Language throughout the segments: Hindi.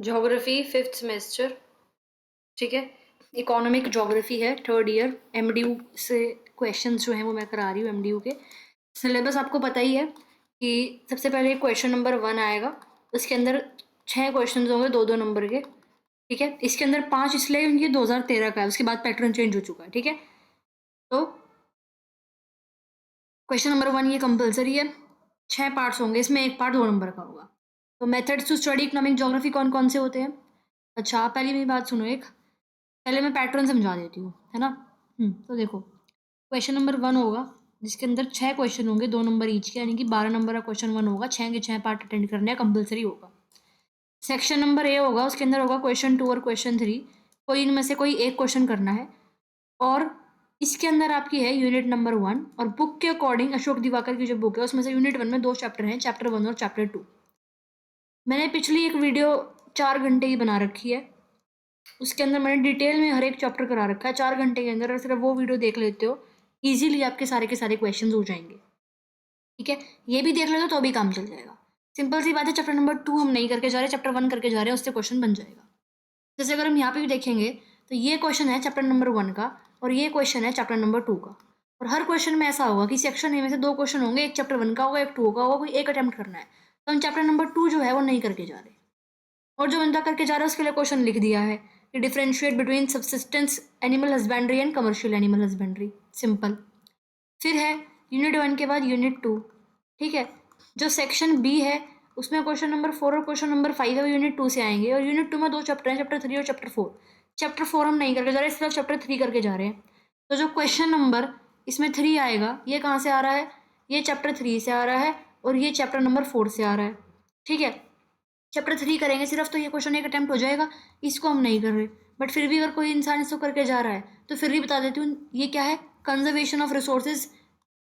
ज्योग्राफी 5th सेमेस्टर, ठीक है। इकोनॉमिक ज्योग्राफी है, 3rd ईयर। एमडीयू से क्वेश्चंस जो हैं वो मैं करा रही हूँ। एमडीयू के सिलेबस आपको पता ही है कि सबसे पहले क्वेश्चन नंबर 1 आएगा। उसके अंदर 6 क्वेश्चन होंगे 2-2 नंबर के, ठीक है। इसके अंदर 5 इसलिए क्योंकि 2013 का है, उसके बाद पैटर्न चेंज हो चुका है, ठीक है। तो क्वेश्चन नंबर 1 ये कंपलसरी है। 6 पार्ट्स होंगे इसमें, एक पार्ट 2 नंबर का होगा। तो methods to study economic geography कौन कौन से होते हैं? अच्छा, पहली मेरी बात सुनो। एक पहले मैं पैटर्न समझा देती हूँ, है ना। तो देखो, क्वेश्चन नंबर 1 होगा जिसके अंदर 6 क्वेश्चन होंगे, 2 नंबर ईच के, यानी कि 12 नंबर का क्वेश्चन 1 होगा। 6 के 6 पार्ट अटेंड करने कंपलसरी होगा। सेक्शन नंबर ए होगा, उसके अंदर होगा क्वेश्चन 2 और क्वेश्चन 3। कोई इनमें से कोई एक क्वेश्चन करना है। और इसके अंदर आपकी है यूनिट नंबर 1, और बुक के अकॉर्डिंग अशोक दिवाकर की जो बुक है उसमें से यूनिट 1 में 2 चैप्टर हैं, चैप्टर 1 और चैप्टर 2। मैंने पिछली एक वीडियो 4 घंटे की बना रखी है, उसके अंदर मैंने डिटेल में हर एक चैप्टर करा रखा है 4 घंटे के अंदर। और सिर्फ वो वीडियो देख लेते हो, इजीली आपके सारे के सारे क्वेश्चंस हो जाएंगे, ठीक है। ये भी देख लेते हो तो भी काम चल जाएगा। सिंपल सी बात है, चैप्टर नंबर 2 हम नहीं करके जा रहे, चैप्टर 1 करके जा रहे हैं, उससे क्वेश्चन बन जाएगा। जैसे अगर हम यहाँ पे भी देखेंगे तो ये क्वेश्चन है चैप्टर नंबर 1 का, और ये क्वेश्चन है चैप्टर नंबर 2 का। और हर क्वेश्चन में ऐसा होगा कि सेक्शन ए में से 2 क्वेश्चन होंगे, एक चैप्टर 1 का होगा, एक 2 का होगा, कोई एक अटेम्प्ट करना है। तो हम चैप्टर नंबर 2 जो है वो नहीं करके जा रहे, और जो बंदा करके जा रहा है उसके लिए क्वेश्चन लिख दिया है कि differentiate between subsistence animal husbandry and commercial animal husbandry, simple. फिर है यूनिट 1 के बाद यूनिट 2, ठीक है। जो सेक्शन बी है उसमें क्वेश्चन नंबर 4 और क्वेश्चन नंबर 5 है, वो यूनिट 2 से आएंगे। और यूनिट 2 में 2 चैप्टर हैं, चैप्टर 3 और चैप्टर 4। चैप्टर 4 हम नहीं करके जा रहे, सिर्फ चैप्टर 3 करके जा रहे हैं। तो जो क्वेश्चन नंबर इसमें 3 आएगा, ये कहाँ से आ रहा है? ये चैप्टर 3 से आ रहा है, और ये चैप्टर नंबर 4 से आ रहा है, ठीक है। चैप्टर 3 करेंगे सिर्फ तो ये क्वेश्चन एक अटेम्प्ट हो जाएगा, इसको हम नहीं कर रहे। बट फिर भी अगर कोई इंसान इसको करके जा रहा है तो फिर भी बता देती हूँ, ये क्या है, कंजर्वेशन ऑफ रिसोर्सेज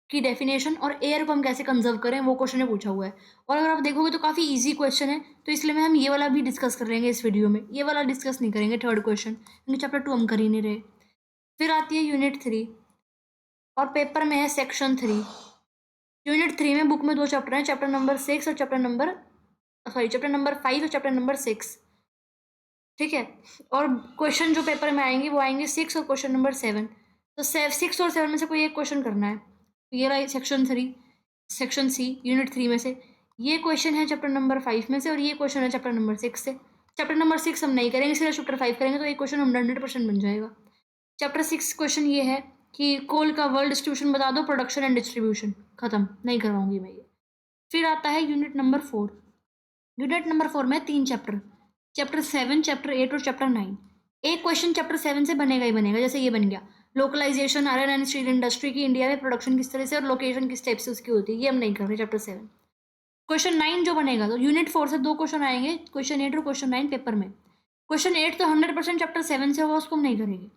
की डेफिनेशन और एयर को हम कैसे कंजर्व करें, वो क्वेश्चन में पूछा हुआ है। और अगर आप देखोगे तो काफ़ी इजी क्वेश्चन है, तो इसलिए हम ये वाला भी डिस्कस कर लेंगे इस वीडियो में। ये वाला डिस्कस नहीं करेंगे, 3rd क्वेश्चन, क्योंकि चैप्टर 2 हम कर ही नहीं रहे। फिर आती है यूनिट 3, और पेपर में है सेक्शन 3। यूनिट 3 में बुक में 2 चैप्टर हैं, चैप्टर नंबर 6 और चैप्टर नंबर 5 और चैप्टर नंबर 6, ठीक है। और क्वेश्चन जो पेपर में आएंगे वो आएंगे 6 और क्वेश्चन नंबर 7। तो 6 और 7 में से कोई एक क्वेश्चन करना है। तो ये रहा सेक्शन 3, सेक्शन सी, यूनिट 3 में से। ये क्वेश्चन है चैप्टर नंबर 5 में से, और ये क्वेश्चन है चैप्टर नंबर 6 से। चैप्टर नंबर 6 हम नहीं करेंगे, सिर्फ चैप्टर 5 करेंगे, तो एक क्वेश्चन हम 100% बन जाएगा। चैप्टर 6 क्वेश्चन ये है कि कोल का वर्ल्ड डिस्ट्रीब्यूशन बता दो, प्रोडक्शन एंड डिस्ट्रीब्यूशन, खत्म, नहीं करवाऊंगी मैं ये। फिर आता है यूनिट नंबर 4। यूनिट नंबर 4 में 3 चैप्टर, चैप्टर 7, चैप्टर 8 और चैप्टर 9। एक क्वेश्चन चैप्टर 7 से बनेगा ही बनेगा, जैसे ये बन गया, localization iron and steel industry की इंडिया में प्रोडक्शन किस तरह से और लोकेशन किस टाइप से उसकी होती है, ये हम नहीं कर रहे चैप्टर 7। क्वेश्चन 9 जो बनेगा, तो यूनिट 4 से 2 क्वेश्चन आएंगे, क्वेश्चन 8 और क्वेश्चन 9 पेपर में। क्वेश्चन 8 तो 100% चैप्टर 7 से होगा, उसको हम नहीं करेंगे।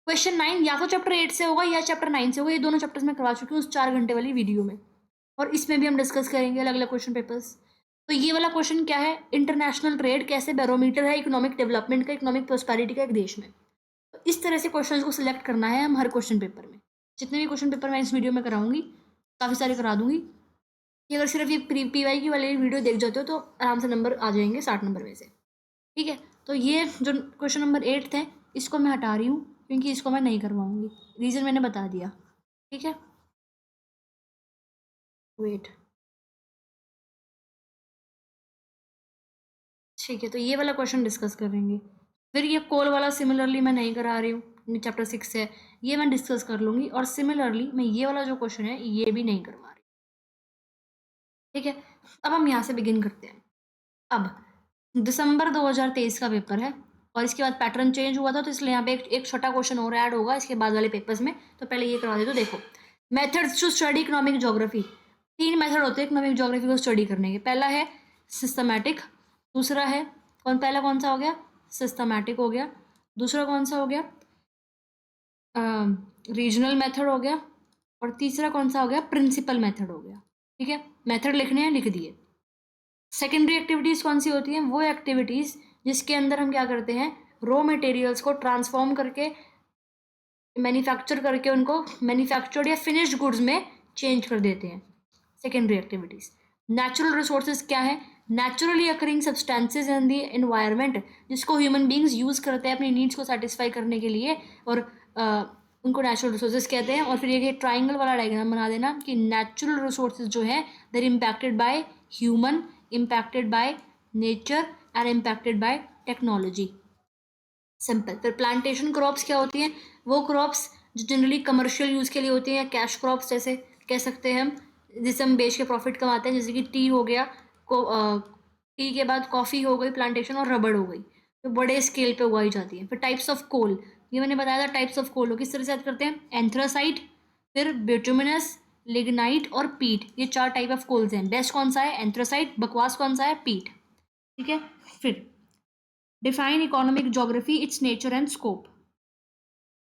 क्वेश्चन 9 या तो चैप्टर 8 से होगा या चैप्टर 9 से होगा, ये दोनों चैप्टर्स मैं करवा चुकी हूँ उस 4 घंटे वाली वीडियो में, और इसमें भी हम डिस्कस करेंगे अलग अलग क्वेश्चन पेपर्स। तो ये वाला क्वेश्चन क्या है, इंटरनेशनल ट्रेड कैसे बैरोमीटर है इकोनॉमिक डेवलपमेंट का, इकोनॉमिक प्रोस्पेरिटी का एक देश में। तो इस तरह से क्वेश्चन को सिलेक्ट करना है हम हर क्वेश्चन पेपर में। जितने भी क्वेश्चन पेपर मैं इस वीडियो में कराऊंगी, काफ़ी सारे करा दूंगी, कि अगर सिर्फ ये PY की वाली वीडियो देख जाते हो तो आराम से नंबर आ जाएंगे 60 नंबर में से, ठीक है। तो ये जो क्वेश्चन नंबर 8 थे, इसको मैं हटा रही हूँ क्योंकि इसको मैं नहीं करवाऊंगी, रीज़न मैंने बता दिया, ठीक है। वेट, ठीक है, तो ये वाला क्वेश्चन डिस्कस करेंगे। फिर ये कोल वाला सिमिलरली मैं नहीं करा रही हूँ, चैप्टर 6 से, ये मैं डिस्कस कर लूँगी। और सिमिलरली मैं ये वाला जो क्वेश्चन है ये भी नहीं करवा रही, ठीक है। अब हम यहाँ से बिगिन करते हैं। अब दिसंबर 2023 का पेपर है, और इसके बाद पैटर्न चेंज हुआ था, तो इसलिए यहाँ पे एक छोटा क्वेश्चन और ऐड होगा इसके बाद वाले पेपर्स में। तो पहले ये करवा दे। तो देखो, methods to study economic geography, 3 method होते हैं इकोनॉमिक ज्योग्राफी को स्टडी करने के। पहला है सिस्टमैटिक, दूसरा है पहला कौन सा हो गया, सिस्टमैटिक हो गया। दूसरा कौन सा हो गया, रीजनल मेथड हो गया। और तीसरा कौन सा हो गया, प्रिंसिपल मेथड हो गया, ठीक है। मेथड लिखने हैं, लिख दिए। सेकेंडरी एक्टिविटीज़ कौन सी होती हैं, वो एक्टिविटीज़ जिसके अंदर हम क्या करते हैं, रॉ मटेरियल्स को ट्रांसफॉर्म करके, मैन्युफैक्चर करके उनको मैन्युफैक्चर्ड या फिनिश्ड गुड्स में चेंज कर देते हैं, सेकेंडरी एक्टिविटीज़। नेचुरल रिसोर्सेज क्या है, naturally occurring substances in the environment, जिसको ह्यूमन बींग्स यूज़ करते हैं अपनी नीड्स को सेटिस्फाई करने के लिए, और उनको नेचुरल रिसोर्सेज कहते हैं। और फिर ये ट्राइंगल वाला डायग्राम बना देना कि नेचुरल रिसोर्सेज जो है there impacted by human, impacted by nature and impacted by technology. Simple. फिर प्लांटेशन क्रॉप्स क्या होती हैं? वो क्रॉप्स जो जनरली कमर्शियल यूज़ के लिए होती हैं, या कैश क्रॉप्स जैसे कह सकते हैं हम, जिससे हम बेच के प्रॉफिट कमाते हैं, जैसे कि टी हो गया, टी के बाद कॉफ़ी हो गई प्लांटेशन, और रबड़ हो गई, तो बड़े स्केल पे उगाई जाती है। फिर टाइप्स ऑफ कोल, ये मैंने बताया था टाइप्स ऑफ कोल किस तरह से याद करते हैं, एंथ्रासाइट, फिर बिटुमिनस, लिग्नाइट और पीट, ये 4 टाइप ऑफ कोल्स हैं। बेस्ट कौन सा है? एंथ्रासाइट। बकवास कौन सा है? पीट। ठीक है। फिर define economic geography, its nature and scope.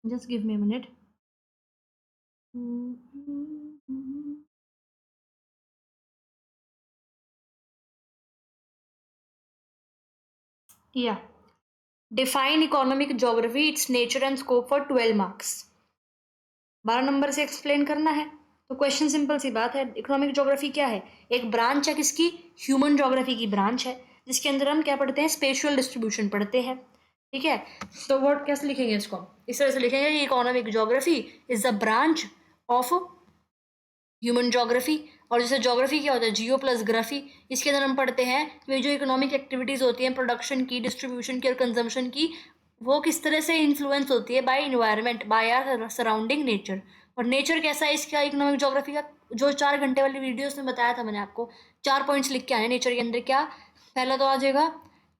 Just give me a minute. या define economic geography, its nature and scope for 12 marks. 12 नंबर से एक्सप्लेन करना है। तो क्वेश्चन सिंपल सी बात है, इकोनॉमिक ज्योग्राफी क्या है? एक ब्रांच है किसकी? ह्यूमन ज्योग्राफी की ब्रांच है, जिसके अंदर हम क्या पढ़ते हैं? स्पेशियल डिस्ट्रीब्यूशन पढ़ते हैं। ठीक है। तो वर्ड कैसे लिखेंगे इसको? इस तरह से लिखेंगे कि economic geography is the branch of human geography. और जैसे ज्योग्राफी क्या होता है? जियो प्लस ग्राफी। इसके अंदर हम पढ़ते हैं कि जो इकोनॉमिक एक्टिविटीज़ होती हैं, प्रोडक्शन की, डिस्ट्रीब्यूशन की और कंजम्पशन की, वो किस तरह से इन्फ्लुएंस होती है by environment, by our surrounding nature. और नेचर कैसा है इसका इकोनॉमिक ज्योग्राफी का? जो 4 घंटे वाली वीडियोस में बताया था मैंने आपको, 4 पॉइंट्स लिख के आए नेचर के अंदर। क्या? पहला तो आ जाएगा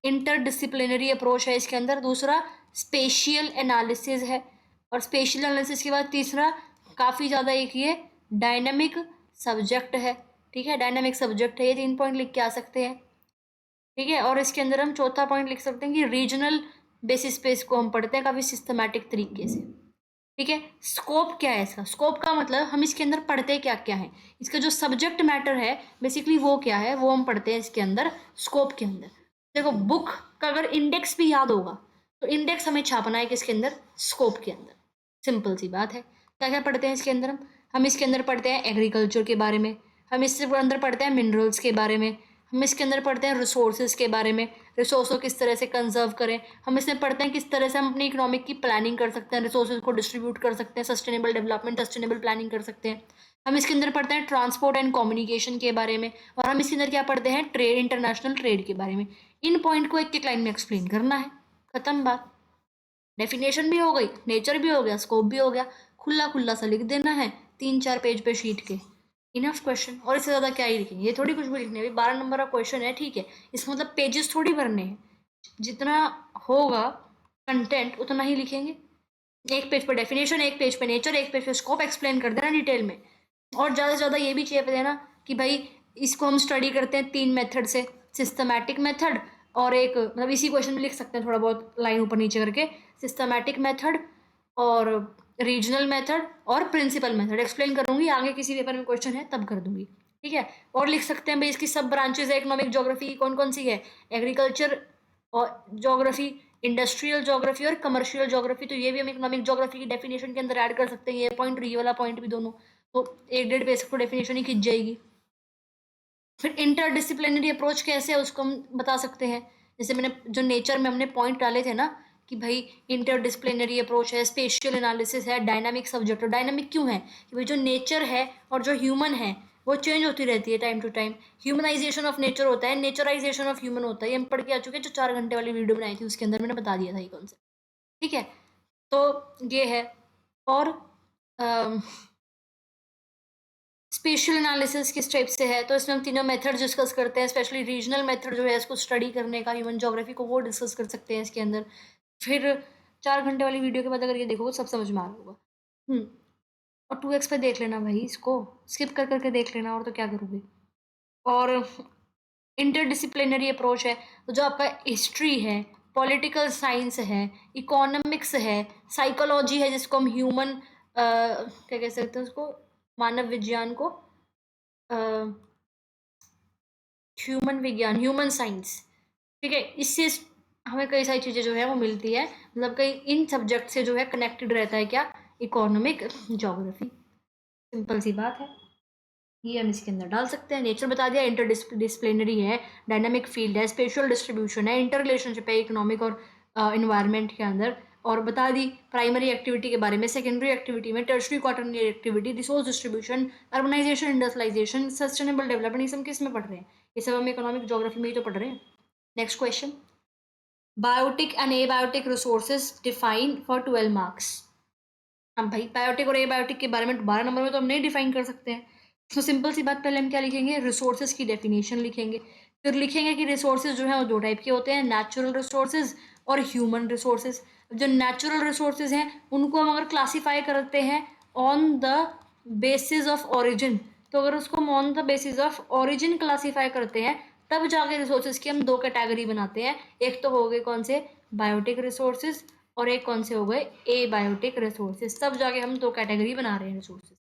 इंटरडिसिप्लिनरी अप्रोच है इसके अंदर, दूसरा स्पेशियल एनालिसिस है, और स्पेशियल एनालिसिस के बाद तीसरा काफ़ी ज़्यादा एक ये डायनामिक सब्जेक्ट है। ठीक है, डायनामिक सब्जेक्ट है। ये 3 पॉइंट लिख के आ सकते हैं। ठीक है। और इसके अंदर हम चौथा पॉइंट लिख सकते हैं कि रीजनल बेसिस पे इसको हम पढ़ते हैं काफ़ी सिस्टमैटिक तरीके से। ठीक है। स्कोप क्या है इसका? स्कोप का मतलब हम इसके अंदर पढ़ते क्या क्या है, इसका जो सब्जेक्ट मैटर है बेसिकली वो क्या है, वो हम पढ़ते हैं इसके अंदर स्कोप के अंदर। देखो, बुक का अगर इंडेक्स भी याद होगा तो इंडेक्स हमें छापना है किसके अंदर? स्कोप के अंदर। सिंपल सी बात है। क्या क्या पढ़ते हैं इसके अंदर? हम इसके अंदर पढ़ते हैं एग्रीकल्चर के बारे में, हम इसके अंदर पढ़ते हैं मिनरल्स के बारे में, हम इसके अंदर पढ़ते हैं रिसोर्सेज के बारे में, रिसोर्स को किस तरह से कंजर्व करें, हम इसमें पढ़ते हैं किस तरह से हम अपनी इकोनॉमिक की प्लानिंग कर सकते हैं, रिसोर्सेज को डिस्ट्रीब्यूट कर सकते हैं, सस्टेनेबल डेवलपमेंट, सस्टेनेबल प्लानिंग कर सकते हैं। हम इसके अंदर पढ़ते हैं ट्रांसपोर्ट एंड कम्युनिकेशन के बारे में, और हम इसके अंदर क्या पढ़ते हैं? ट्रेड, इंटरनेशनल ट्रेड के बारे में। इन पॉइंट को एक एक लाइन में एक्सप्लेन करना है, खत्म बात। डेफिनेशन भी हो गई, नेचर भी हो गया, स्कोप भी हो गया, खुला खुला सा लिख देना है 3-4 पेज पे शीट के। Enough question. और इससे ज़्यादा क्या ही लिखेंगे? ये थोड़ी कुछ भी लिखने है। 12 नंबर का क्वेश्चन है, ठीक है, इसका मतलब पेजेस थोड़ी भरने हैं, जितना होगा कंटेंट उतना ही लिखेंगे। एक पेज पर डेफिनेशन, एक पेज पे नेचर, एक पेज पे स्कोप एक्सप्लेन कर देना डिटेल में। और ज़्यादा से ज़्यादा ये भी चेप देना कि भाई इसको हम स्टडी करते हैं 3 मेथड से, सिस्टमैटिक मेथड, और एक मतलब इसी क्वेश्चन में लिख सकते हैं थोड़ा बहुत लाइन ऊपर नीचे करके, सिस्टमैटिक मेथड और रीजनल मेथड और प्रिंसिपल मेथड एक्सप्लेन करूंगी। आगे किसी पेपर में क्वेश्चन है तब कर दूंगी। ठीक है। और लिख सकते हैं भाई इसकी सब ब्रांचेज है इकोनॉमिक ज्योग्राफी की, कौन कौन सी है? एग्रीकल्चर और ज्योग्राफी, इंडस्ट्रियल ज्योग्राफी और कमर्शियल ज्योग्राफी। तो ये भी हम इकोनॉमिक ज्योग्राफी की डेफिनेशन के अंदर ऐड कर सकते हैं, ये पॉइंट और ये वाला पॉइंट भी दोनों। तो 1-1.5 पेज को डेफिनेशन ही खिंच जाएगी। फिर इंटरडिसिप्लिनरी अप्रोच कैसे है उसको हम बता सकते हैं। जैसे मैंने जो नेचर में हमने पॉइंट डाले थे ना कि भाई इंटरडिसिप्लिनरी अप्रोच है, स्पेशियल एनालिसिस है, डायनामिक सब्जेक्ट। और डायनामिक क्यों है? कि भाई जो नेचर है और जो ह्यूमन है वो चेंज होती रहती है time to time. Humanization of nature होता है, नेचराइजेशन ऑफ ह्यूमन होता है। ये हम पढ़ के आ चुके हैं, जो 4 घंटे वाली वीडियो बनाई थी उसके अंदर मैंने बता दिया था ये कॉन्सेप्ट। ठीक है। तो ये है। और स्पेशल एनालिसिस किस टाइप से है, तो इसमें हम तीनों मेथड डिस्कस करते हैं। स्पेशली रीजनल मेथड जो है इसको स्टडी करने का, ह्यूमन ज्योग्राफी को, वो डिस्कस कर सकते हैं इसके अंदर। फिर 4 घंटे वाली वीडियो के बाद अगर ये देखोगे सब समझ में आ रहा होगा। और 2x पे देख लेना भाई, इसको स्किप कर करके देख लेना, और तो क्या करोगे। और इंटरडिसिप्लिनरी अप्रोच है तो जो आपका हिस्ट्री है, पॉलिटिकल साइंस है, इकोनॉमिक्स है, साइकोलॉजी है, जिसको हम ह्यूमन क्या कह सकते हैं उसको, मानव विज्ञान को, ह्यूमन विज्ञान, ह्यूमन साइंस। ठीक है। इससे हमें कई सारी चीज़ें जो है वो मिलती है, मतलब कई इन सब्जेक्ट से जो है कनेक्टेड रहता है क्या? Economic geography. सिंपल सी बात है। ये हम इसके अंदर डाल सकते हैं। नेचर बता दिया, इंटर डिसिप्लिनरी है, डायनामिक फील्ड है, स्पेशल डिस्ट्रीब्यूशन है, इंटर रिलेशनशिप है इकोनॉमिक और इन्वायरमेंट के अंदर, और बता दी प्राइमरी एक्टिविटी के बारे में, सेकेंडरी एक्टिविटी में, tertiary quaternary activity, resource distribution, urbanization, industrialization, sustainable development, ये सब किस में पढ़ रहे हैं? ये सब हम इकोनॉमिक ज्योग्राफी में ही तो पढ़ रहे हैं। Next question, biotic and abiotic resources define for 12 marks. हम भाई बायोटिक और एबायोटिक के बारे में 12 नंबर में तो हम नहीं डिफाइन कर सकते हैं, तो सिंपल सी बात, पहले हम क्या लिखेंगे? रिसोर्सेज की डेफिनेशन लिखेंगे, फिर लिखेंगे कि रिसोर्सेज जो है वो दो टाइप के होते हैं, नेचुरल रिसोर्सेज और ह्यूमन रिसोर्सेज। जो नेचुरल रिसोर्सेज हैं उनको हम अगर क्लासीफाई करते हैं on the basis of origin, तो अगर उसको हम on the basis of origin classify करते हैं तब जाके रिसोर्सेज की हम दो कैटेगरी बनाते हैं। एक तो हो गए कौन से? बायोटिक रिसोर्सेज, और एक कौन से हो गए? Abiotic resources. तब जाके हम दो कैटेगरी बना रहे हैं रिसोर्सेज।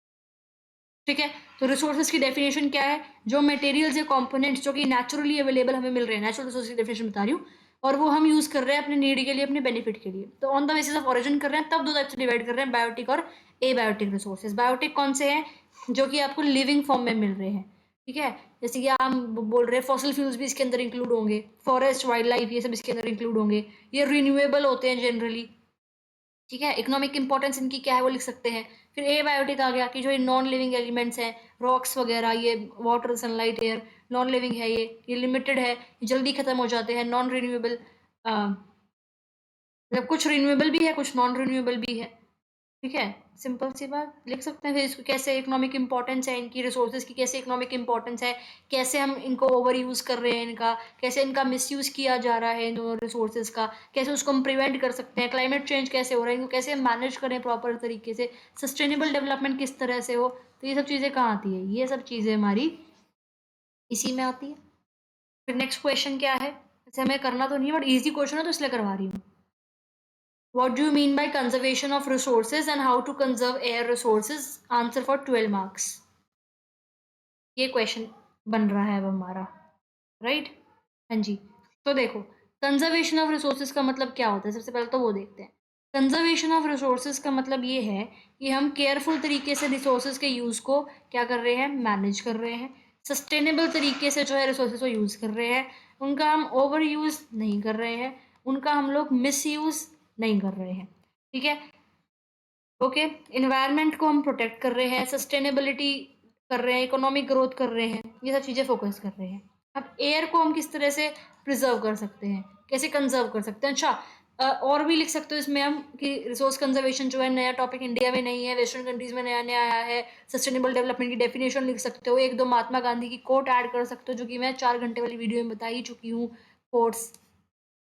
ठीक है, तो रिसोर्सेज की डेफिनेशन क्या है? जो मटेरियल्स या कंपोनेंट्स जो कि नेचुरली अवेलेबल हमें मिल रहे हैं, नेचुरल रिसोर्स की डेफिनेशन बता रही हूँ, और वो हम यूज कर रहे हैं अपने नीड के लिए, अपने बेनिफिट के लिए, तो on the basis of origin कर रहे हैं, तब दो टाइप से डिवाइड कर रहे हैं, बायोटिक और एबायोटिक रिसोर्सेज। बायोटिक कौन से हैं? जो कि आपको लिविंग फॉर्म में मिल रहे हैं। ठीक है, जैसे कि हम बोल रहे हैं फॉसिल फ्यूल्स भी इसके अंदर इंक्लूड होंगे, फॉरेस्ट, वाइल्ड लाइफ, ये सब इसके अंदर इंक्लूड होंगे। ये रिन्यूएबल होते हैं जनरली। ठीक है, इकोनॉमिक इंपॉर्टेंस इनकी क्या है वो लिख सकते हैं। फिर एबायोटिक आ गया कि जो ये नॉन लिविंग एलिमेंट्स हैं, रॉक्स वगैरह, ये water, sunlight, air, non living है, ये लिमिटेड है, ये जल्दी खत्म हो जाते हैं, नॉन रिन्यूएबल, मतलब कुछ रिन्यूएबल भी है, कुछ नॉन रिन्यूएबल भी है। ठीक है, सिंपल सी बात लिख सकते हैं। फिर इसको कैसे इकोनॉमिक इंपॉर्टेंस है इनकी, रिसोर्सेज की कैसे इकोनॉमिक इंपॉर्टेंस है, कैसे हम इनको ओवर यूज कर रहे हैं इनका, कैसे इनका मिसयूज किया जा रहा है इन दोनों रिसोर्सेज का, कैसे उसको हम प्रिवेंट कर सकते हैं, क्लाइमेट चेंज कैसे हो रहा है, इनको कैसे मैनेज करें प्रॉपर तरीके से, सस्टेनेबल डेवलपमेंट किस तरह से हो। तो ये सब चीज़ें कहाँ आती है? ये सब चीज़ें हमारी इसी में आती है। फिर नेक्स्ट क्वेश्चन क्या है? ऐसे हमें करना तो नहीं है, बट ईजी क्वेश्चन है तो इसलिए करवा रही हूँ। What do you mean by conservation of resources and how to conserve air resources? Answer for 12 marks. ये क्वेश्चन बन रहा है अब हमारा, राइट? हाँ जी, तो देखो, कंजर्वेशन ऑफ रिसोर्सेज का मतलब क्या होता है? सबसे पहले तो वो देखते हैं। कंजर्वेशन ऑफ रिसोर्सेज का मतलब ये है कि हम केयरफुल तरीके से रिसोर्सेज के यूज़ को क्या कर रहे हैं? मैनेज कर रहे हैं। सस्टेनेबल तरीके से जो है रिसोर्सेज को यूज़ कर रहे हैं, उनका हम ओवर यूज़ नहीं कर रहे हैं, उनका हम लोग मिस यूज़ नहीं कर रहे हैं। ठीक है, ओके, इन्वायरमेंट को हम प्रोटेक्ट कर रहे हैं, सस्टेनेबिलिटी कर रहे हैं, इकोनॉमिक ग्रोथ कर रहे हैं, ये सब चीज़ें फोकस कर रहे हैं। अब एयर को हम किस तरह से प्रिजर्व कर सकते हैं, कैसे कंजर्व कर सकते हैं? अच्छा, और भी लिख सकते हो इसमें हम कि रिसोर्स कंजर्वेशन जो है नया टॉपिक इंडिया में नहीं है, वेस्टर्न कंट्रीज में नया नया आया है। सस्टेनेबल डेवलपमेंट की डेफिनेशन लिख सकते हो, एक दो महात्मा गांधी की कोट ऐड कर सकते हो, जो कि मैं 4 घंटे वाली वीडियो में बता ही चुकी हूँ, कोट्स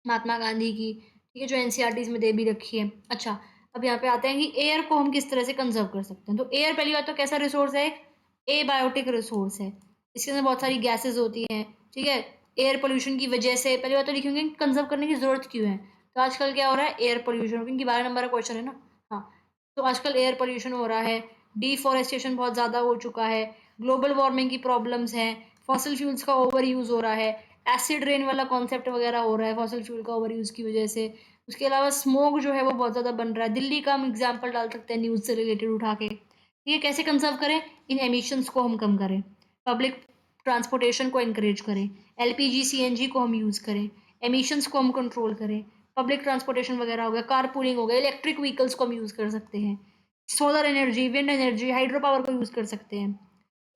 महात्मा गांधी की, ठीक है, जो एनसीईआरटीज में दे भी रखी है। अच्छा, अब यहाँ पे आते हैं कि एयर को हम किस तरह से कंजर्व कर सकते हैं। तो एयर पहली बात तो कैसा रिसोर्स है? एक एबायोटिक रिसोर्स है, इसके अंदर बहुत सारी गैसेज होती हैं। ठीक है, एयर पोल्यूशन की वजह से पहली बात तो लिखेंगे कंजर्व करने की जरूरत क्यों है। तो आजकल क्या हो रहा है? एयर पोल्यूशन, क्योंकि 12 नंबर का क्वेश्चन है ना। हाँ, तो आजकल एयर पोल्यूशन हो रहा है, डिफॉरेस्टेशन बहुत ज़्यादा हो चुका है, ग्लोबल वार्मिंग की प्रॉब्लम्स हैं, फॉसिल फ्यूल्स का ओवर यूज़ हो रहा है, एसिड रेन वाला कॉन्सेप्ट वगैरह हो रहा है फॉसिल फ्यूल का ओवर यूज़ की वजह से। उसके अलावा स्मोक जो है वो बहुत ज़्यादा बन रहा है, दिल्ली का हम एग्जाम्पल डाल सकते हैं न्यूज़ से रिलेटेड उठा के। ये कैसे कंजर्व करें? इन एमिशंस को हम कम करें, पब्लिक ट्रांसपोर्टेशन को इंकरेज करें, एलपीजी सीएनजी को हम यूज़ करें, एमिशंस को हम कंट्रोल करें, पब्लिक ट्रांसपोर्टेशन वगैरह हो गया, कार पूलिंग हो गया, इलेक्ट्रिक व्हीकल्स को हम यूज़ कर सकते हैं, solar energy, wind energy, hydro power को यूज़ कर सकते हैं,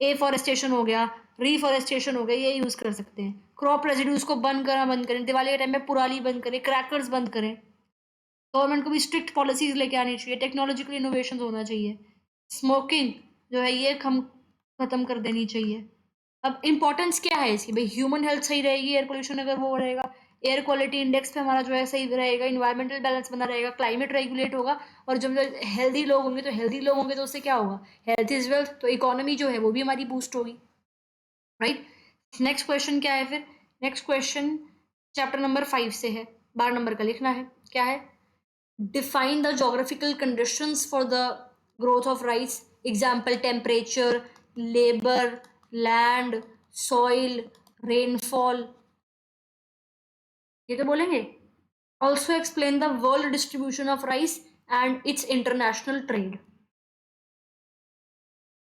एफॉरेस्टेशन हो गया, रीफॉरेस्टेशन हो गया, ये यूज़ कर सकते हैं। क्रॉप रेजिड्यूज को बंद करें, दिवाली के टाइम में पुराली बंद करें, क्रैकर्स बंद करें। गवर्नमेंट को भी स्ट्रिक्ट पॉलिसीज लेके आनी चाहिए, टेक्नोलॉजिकल इनोवेशन होना चाहिए। स्मोकिंग जो है ये हम खत्म कर देनी चाहिए। अब इंपॉर्टेंस क्या है इसकी? भाई ह्यूमन हेल्थ सही रहेगी, एयर पोल्यूशन अगर वो रहेगा, एयर क्वालिटी इंडेक्स पे हमारा जो है सही रहेगा, इन्वायरमेंटल बैलेंस बना रहेगा, क्लाइमेट रेगुलेट होगा, और जब हेल्दी लोग होंगे तो उससे क्या होगा? हेल्थ इज वेल्थ, तो इकोनॉमी जो है वो भी हमारी बूस्ट होगी, राइट? नेक्स्ट क्वेश्चन क्या है फिर? नेक्स्ट क्वेश्चन चैप्टर नंबर 5 से है, 12 नंबर का लिखना है। क्या है? Define the geographical conditions for the growth of rice. Example temperature, labour, land, soil, rainfall, ये तो बोलेंगे। Also explain the world distribution of rice and it's international trade.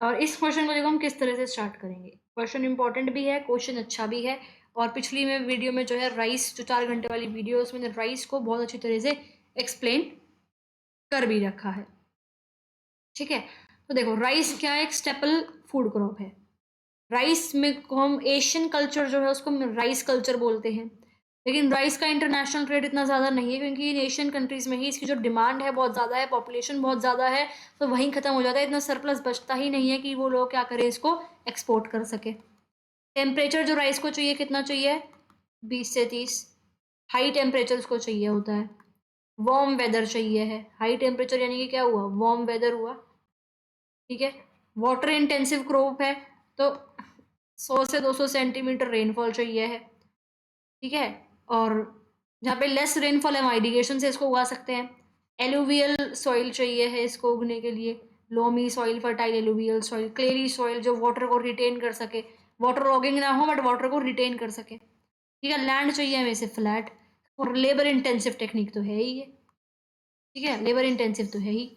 और इस क्वेश्चन को देखो हम किस तरह से स्टार्ट करेंगे। क्वेश्चन इंपॉर्टेंट भी है, क्वेश्चन अच्छा भी है, और पिछली में वीडियो में जो है राइस, जो 4 घंटे वाली वीडियो है उसमें राइस को बहुत अच्छी तरह से एक्सप्लेन कर भी रखा है। ठीक है, तो देखो राइस क्या है, एक स्टेपल फूड क्रॉप है। राइस में को हम एशियन कल्चर जो है उसको राइस कल्चर बोलते हैं, लेकिन राइस का इंटरनेशनल ट्रेड इतना ज़्यादा नहीं है, क्योंकि इन एशियन कंट्रीज़ में ही इसकी जो डिमांड है बहुत ज़्यादा है, पॉपुलेशन बहुत ज़्यादा है, तो वहीं ख़त्म हो जाता है, इतना सरप्लस बचता ही नहीं है कि वो लोग क्या करें, इसको एक्सपोर्ट कर सके। टेम्परेचर जो राइस को चाहिए कितना चाहिए, 20 से 30। हाई टेम्परेचर उसको चाहिए होता है, वार्म वेदर चाहिए है। हाई टेम्परेचर यानी कि क्या हुआ, वार्म वेदर हुआ। ठीक है, वाटर इंटेंसिव क्रॉप है, तो 100 से 200 सेंटीमीटर रेनफॉल चाहिए है। ठीक है, और जहाँ पे लेस रेनफॉल है वहाँ इरिगेशन से इसको उगा सकते हैं। एलुवियल सॉइल चाहिए है इसको उगने के लिए, loamy soil, fertile alluvial soil, clayey soil जो वाटर को रिटेन कर सके, वाटर लॉगिंग ना हो बट वाटर को रिटेन कर सके। ठीक है, लैंड चाहिए हमें से फ्लैट, और लेबर इंटेंसिव टेक्निक तो है ही ये। ठीक है, लेबर इंटेंसिव तो है ही।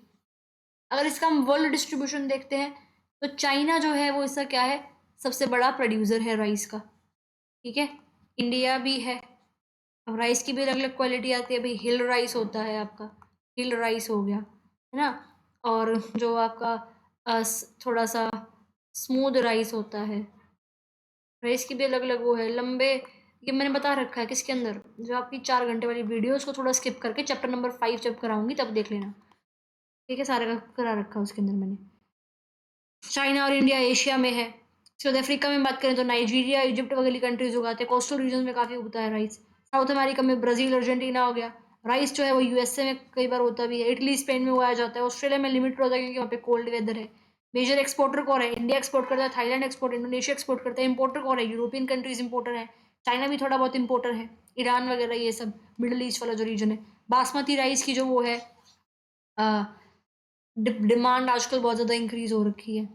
अगर इसका हम वर्ल्ड डिस्ट्रीब्यूशन देखते हैं तो चाइना जो है वो इसका क्या है, सबसे बड़ा प्रोड्यूसर है राइस का। ठीक है, इंडिया भी है। अब राइस की भी अलग अलग क्वालिटी आती है भाई, हिल राइस होता है आपका, हिल राइस हो गया है ना, और जो आपका थोड़ा सा स्मूथ राइस होता है। राइस की भी अलग अलग वो है, लंबे, ये मैंने बता रखा है किसके अंदर, जो आपकी 4 घंटे वाली वीडियो उसको थोड़ा स्किप करके चैप्टर नंबर 5 जब कराऊंगी तब देख लेना। ठीक है, सारे का करा रखा है उसके अंदर मैंने। चाइना और इंडिया एशिया में है। साउथ अफ्रीका में बात करें तो नाइजीरिया, इजिप्ट वगैरह कंट्रीज उगाते हैं, कोस्टल रीजन में काफ़ी उगता है राइस। साउथ अमेरिका में ब्राज़ील, अर्जेंटीना हो गया। राइस जो है वो यूएसए में कई बार होता भी है, इटली, स्पेन में उगाया जाता है। ऑस्ट्रेलिया में लिमिटेड होता है क्योंकि वहाँ पे कोल्ड वेदर है। मेजर एक्सपोर्टर कौन है, इंडिया एक्सपोर्ट करता है, थाईलैंड एक्सपोर्ट, इंडोनेशिया एक्सपोर्ट करता है। इंपोर्टर कौन है, यूरोपियन कंट्रीज इंपोर्टर है, चाइना भी थोड़ा बहुत इंपोर्टर है, ईरान वगैरह ये सब मिडल ईस्ट वाला जो रीजन है। बासमती राइस की जो वो है डिमांड आजकल बहुत ज़्यादा इंक्रीज हो रखी है।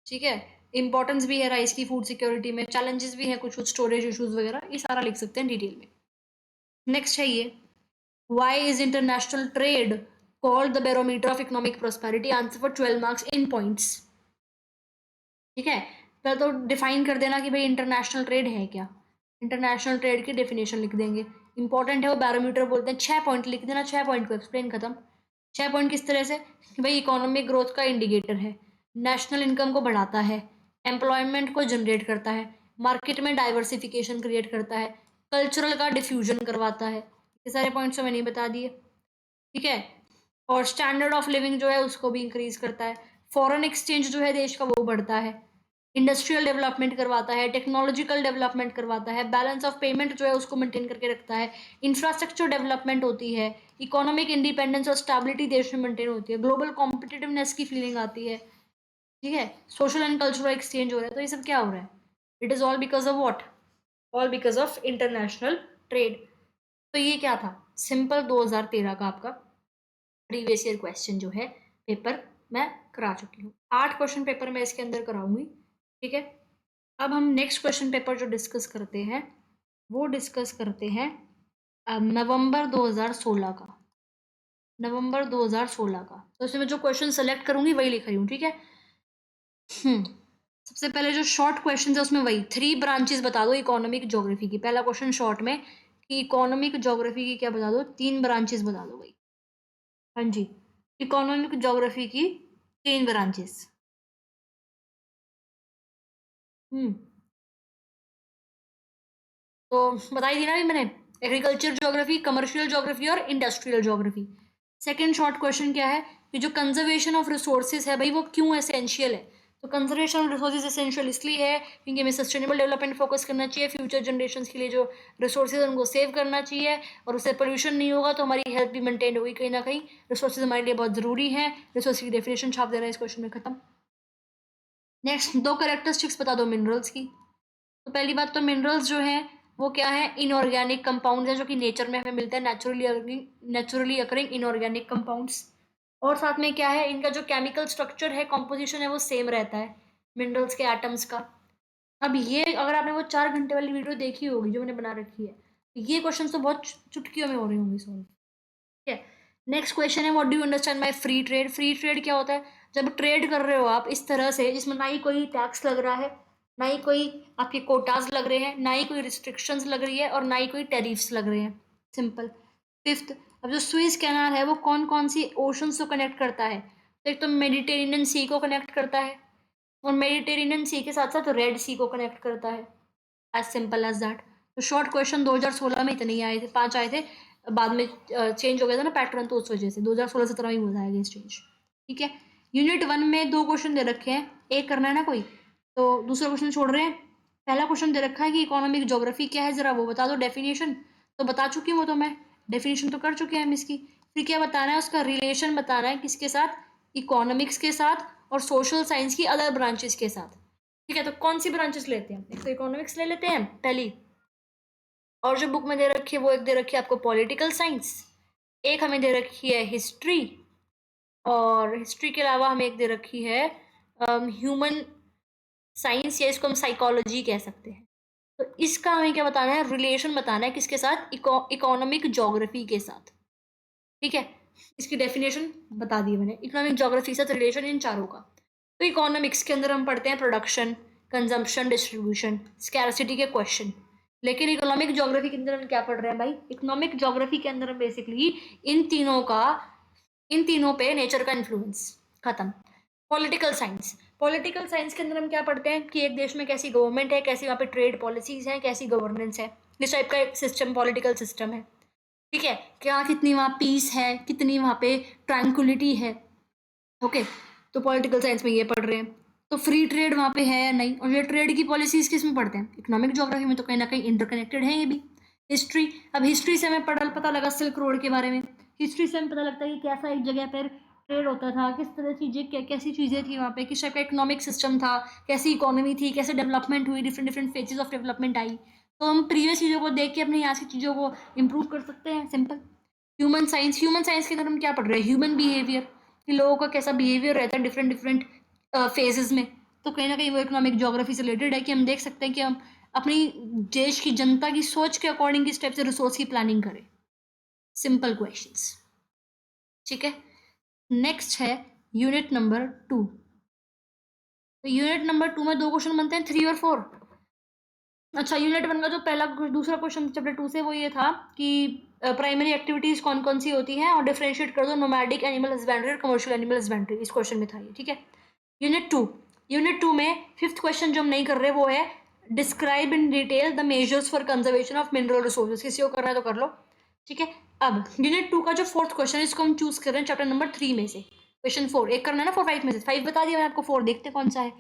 ठीक है, इंपॉर्टेंस भी है राइस की फूड सिक्योरिटी में, चैलेंजेस भी हैं कुछ कुछ, स्टोरेज इशूज वगैरह, ये सारा लिख सकते हैं डिटेल में। नेक्स्ट है ये, why is international trade called the barometer of economic prosperity, answer for 12 marks in points. ठीक है, पहले तो डिफाइन कर देना कि भाई इंटरनेशनल ट्रेड है क्या, इंटरनेशनल ट्रेड की डेफिनेशन लिख देंगे। इंपॉर्टेंट है वो, बैरोमीटर बोलते हैं। 6 पॉइंट लिख देना, 6 पॉइंट को एक्सप्लेन खत्म। 6 पॉइंट किस तरह से कि भाई इकोनॉमिक ग्रोथ का इंडिकेटर है, नेशनल इनकम को बढ़ाता है, एम्प्लॉयमेंट को जनरेट करता है, मार्केट में डाइवर्सिफिकेशन क्रिएट करता है, कल्चरल का डिफ्यूजन करवाता है। ये सारे पॉइंट्स तो मैंने बता दिए। ठीक है, और स्टैंडर्ड ऑफ लिविंग जो है उसको भी इंक्रीज करता है, फॉरेन एक्सचेंज जो है देश का वो बढ़ता है, इंडस्ट्रियल डेवलपमेंट करवाता है, टेक्नोलॉजिकल डेवलपमेंट करवाता है, बैलेंस ऑफ पेमेंट जो है उसको मेंटेन करके रखता है, इंफ्रास्ट्रक्चर डेवलपमेंट होती है, इकोनॉमिक इंडिपेंडेंस और स्टेबिलिटी देश में मेंटेन होती है, ग्लोबल कॉम्पिटिटिवनेस की फीलिंग आती है। ठीक है, सोशल एंड कल्चरल एक्सचेंज हो रहा है, तो ये सब क्या हो रहा है, it is all because of what, all because of international trade. तो ये क्या था, सिंपल 2013 का आपका प्रीवियस ईयर क्वेश्चन जो है पेपर मैं करा चुकी हूँ। 8 क्वेश्चन पेपर मैं इसके अंदर कराऊंगी। ठीक है, अब हम नेक्स्ट क्वेश्चन पेपर जो डिस्कस करते हैं वो डिस्कस करते हैं नवंबर 2016 का, नवंबर 2016 का। तो इसमें मैं जो क्वेश्चन सेलेक्ट करूंगी वही लिख रही हूँ। ठीक है, सबसे पहले जो शॉर्ट क्वेश्चन है उसमें वही 3 ब्रांचेस बता दो इकोनॉमिक ज्योग्राफी की। पहला क्वेश्चन शॉर्ट में कि इकोनॉमिक ज्योग्राफी की क्या बता दो, 3 ब्रांचेस बता दो भाई। हाँ जी, इकोनॉमिक ज्योग्राफी की 3 ब्रांचेस। हम्म, तो बताई दी ना भी मैंने, एग्रीकल्चर ज्योग्राफी, कमर्शियल ज्योग्राफी और industrial geography. Second short question क्या है कि जो कंजर्वेशन ऑफ रिसोर्सेज है भाई वो क्यों एसेंशियल है। तो कंजर्वेशन ऑफ रिसोर्सेज एसेंशियल इसलिए है क्योंकि हमें सस्टेनेबल डेवलपमेंट फोकस करना चाहिए, फ्यूचर जनरेशन के लिए जो रिसोर्सेज है उनको सेव करना चाहिए, और उससे पोल्यूशन नहीं होगा तो हमारी हेल्थ भी मेंटेन होगी कहीं ना कहीं। रिसोर्सेज हमारे लिए बहुत ज़रूरी है, रिसोर्स की डेफिनेशन छाप दे रहा है इस क्वेश्चन में, खत्म। नेक्स्ट, 2 कैरेक्टरिस्टिक्स बता दो मिनरल्स की। तो पहली बात तो मिनरल्स जो है वो क्या है, इनऑर्गेनिक कंपाउंड्स हैं जो कि नेचर में हमें मिलता है, नेचुरली अकरिंग इनऑर्गेनिक कंपाउंड्स। और साथ में क्या है, इनका जो केमिकल स्ट्रक्चर है, कॉम्पोजिशन है वो सेम रहता है मिनरल्स के एटम्स का। अब ये अगर आपने वो 4 घंटे वाली वीडियो देखी होगी जो मैंने बना रखी है, तो ये क्वेश्चन तो बहुत चुटकियों में हो रहे होंगे सॉल्व। ठीक है, नेक्स्ट क्वेश्चन है what do you understand by free trade. Free trade क्या होता है? जब ट्रेड कर रहे हो आप इस तरह से जिसमें ना ही कोई टैक्स लग रहा है, ना ही कोई आपके कोटाज लग रहे हैं, ना ही कोई रिस्ट्रिक्शंस लग रही है और ना ही कोई टैरिफ्स लग रहे हैं। सिंपल। फिफ्थ, अब जो स्विस कैनाल है वो कौन कौन सी ओशंस को कनेक्ट करता है? तो एक तो मेडिटेरेनियन सी को कनेक्ट करता है और मेडिटेरेनियन सी के साथ साथ रेड सी को कनेक्ट करता है। As simple as that. तो शॉर्ट क्वेश्चन 2016 में इतने ही आए थे, 5 आए थे, बाद में चेंज हो गया था ना पैटर्न, तो उस वजह से 2016-17 में हो जाएगा चेंज। ठीक है। यूनिट 1 में 2 क्वेश्चन दे रखे हैं, एक करना है ना कोई, तो दूसरा क्वेश्चन छोड़ रहे हैं। पहला क्वेश्चन दे रखा है कि इकोनॉमिक ज्योग्राफी क्या है, जरा वो बता दो। डेफिनेशन तो बता चुकी हूँ, वो तो मैं डेफिनेशन तो कर चुके हैं हम इसकी। फिर क्या बताना है, उसका रिलेशन बताना है किसके साथ? इकोनॉमिक्स के साथ और सोशल साइंस की अदर ब्रांचेस के साथ। ठीक है, तो कौन सी ब्रांचेस लेते हैं? एक तो इकोनॉमिक्स ले लेते हैं पहली, और जो बुक में दे रखी है वो एक दे रखी है आपको पॉलिटिकल साइंस, एक हमें दे रखी है हिस्ट्री, और हिस्ट्री के अलावा हमें एक दे रखी है ह्यूमन साइंस, या इसको हम साइकोलॉजी कह सकते हैं। तो इसका हमें क्या बताना है? रिलेशन बताना है किसके साथ? इकोनॉमिक ज्योग्राफी के साथ। ठीक है, इसकी डेफिनेशन बता दी मैंने। इकोनॉमिक ज्योग्राफी के साथ रिलेशन इन चारों का। तो इकोनॉमिक्स के अंदर हम पढ़ते हैं प्रोडक्शन, कंजम्पशन, डिस्ट्रीब्यूशन, स्कैरसिटी के क्वेश्चन। लेकिन इकोनॉमिक ज्योग्राफी के अंदर हम क्या पढ़ रहे हैं भाई? इकोनॉमिक ज्योग्राफी के अंदर हम बेसिकली इन तीनों पे नेचर का इन्फ्लुएंस। खत्म। पॉलिटिकल साइंस, पॉलिटिकल साइंस के अंदर हम क्या पढ़ते हैं कि एक देश में कैसी गवर्नमेंट है, कैसी वहाँ पे ट्रेड पॉलिसीज हैं, कैसी गवर्नेंस है, इस टाइप का एक सिस्टम पॉलिटिकल सिस्टम है। ठीक है, क्या कितनी वहाँ पीस है, कितनी वहाँ पे ट्रैंक्विलिटी है। ओके, तो पॉलिटिकल साइंस में ये पढ़ रहे हैं। तो फ्री ट्रेड वहाँ पे है या नहीं, और ये ट्रेड की पॉलिसीज किस में पढ़ते हैं? इकोनॉमिक ज्योग्राफी में। तो कहीं ना कहीं इंटरकनेक्टेड है ये भी। हिस्ट्री, अब हिस्ट्री से हमें पता लगा सिल्क रोड के बारे में। हिस्ट्री से हमें पता लगता है कि कैसा एक जगह पर ट्रेड होता था, किस तरह चीज़ें, कैसी चीज़ें थी वहाँ पे, किस टाइप का इकोनॉमिक सिस्टम था, कैसी इकोनॉमी थी, कैसे डेवलपमेंट हुई, different different phases of development आई। तो हम प्रीवियस चीज़ों को देख के अपनी आज की चीज़ों को इम्प्रूव कर सकते हैं। Simple. Human science, human science के अंदर हम क्या पढ़ रहे हैं? ह्यूमन बिहेवियर, कि लोगों का कैसा बिहेवियर रहता है डिफरेंट डिफरेंट फेजेस में। तो कहीं ना कहीं वो इकोनॉमिक ज्योग्राफी से रिलेटेड है कि हम देख सकते हैं कि हम अपनी देश की जनता की सोच के अकॉर्डिंग किस टाइप से रिसोर्स की प्लानिंग करें। Simple questions. ठीक है। नेक्स्ट है यूनिट नंबर 2। तो यूनिट नंबर 2 में 2 क्वेश्चन बनते हैं, 3 और 4। अच्छा, यूनिट 1 का जो पहला दूसरा क्वेश्चन चैप्टर 2 से वो ये था कि प्राइमरी एक्टिविटीज कौन कौन सी होती हैं और डिफरेंशिएट कर दो नोमैडिक एनिमल हस्बेंड्री और कमर्शियल एनिमल हस्बेंड्री। इस क्वेश्चन में था ये। ठीक है। यूनिट 2 में फिफ्थ क्वेश्चन जो हम नहीं कर रहे वो है describe in detail the measures for conservation of mineral resources. किसी को करना है तो कर लो। ठीक है। अब यूनिट 2 का जो फोर्थ क्वेश्चन है इसको हम चूज कर रहे हैं चैप्टर नंबर 3 में से। क्वेश्चन 4 एक करना है ना, 4 5 में से 5 बता दिया मैंने आपको, 4 देखते कौन सा है।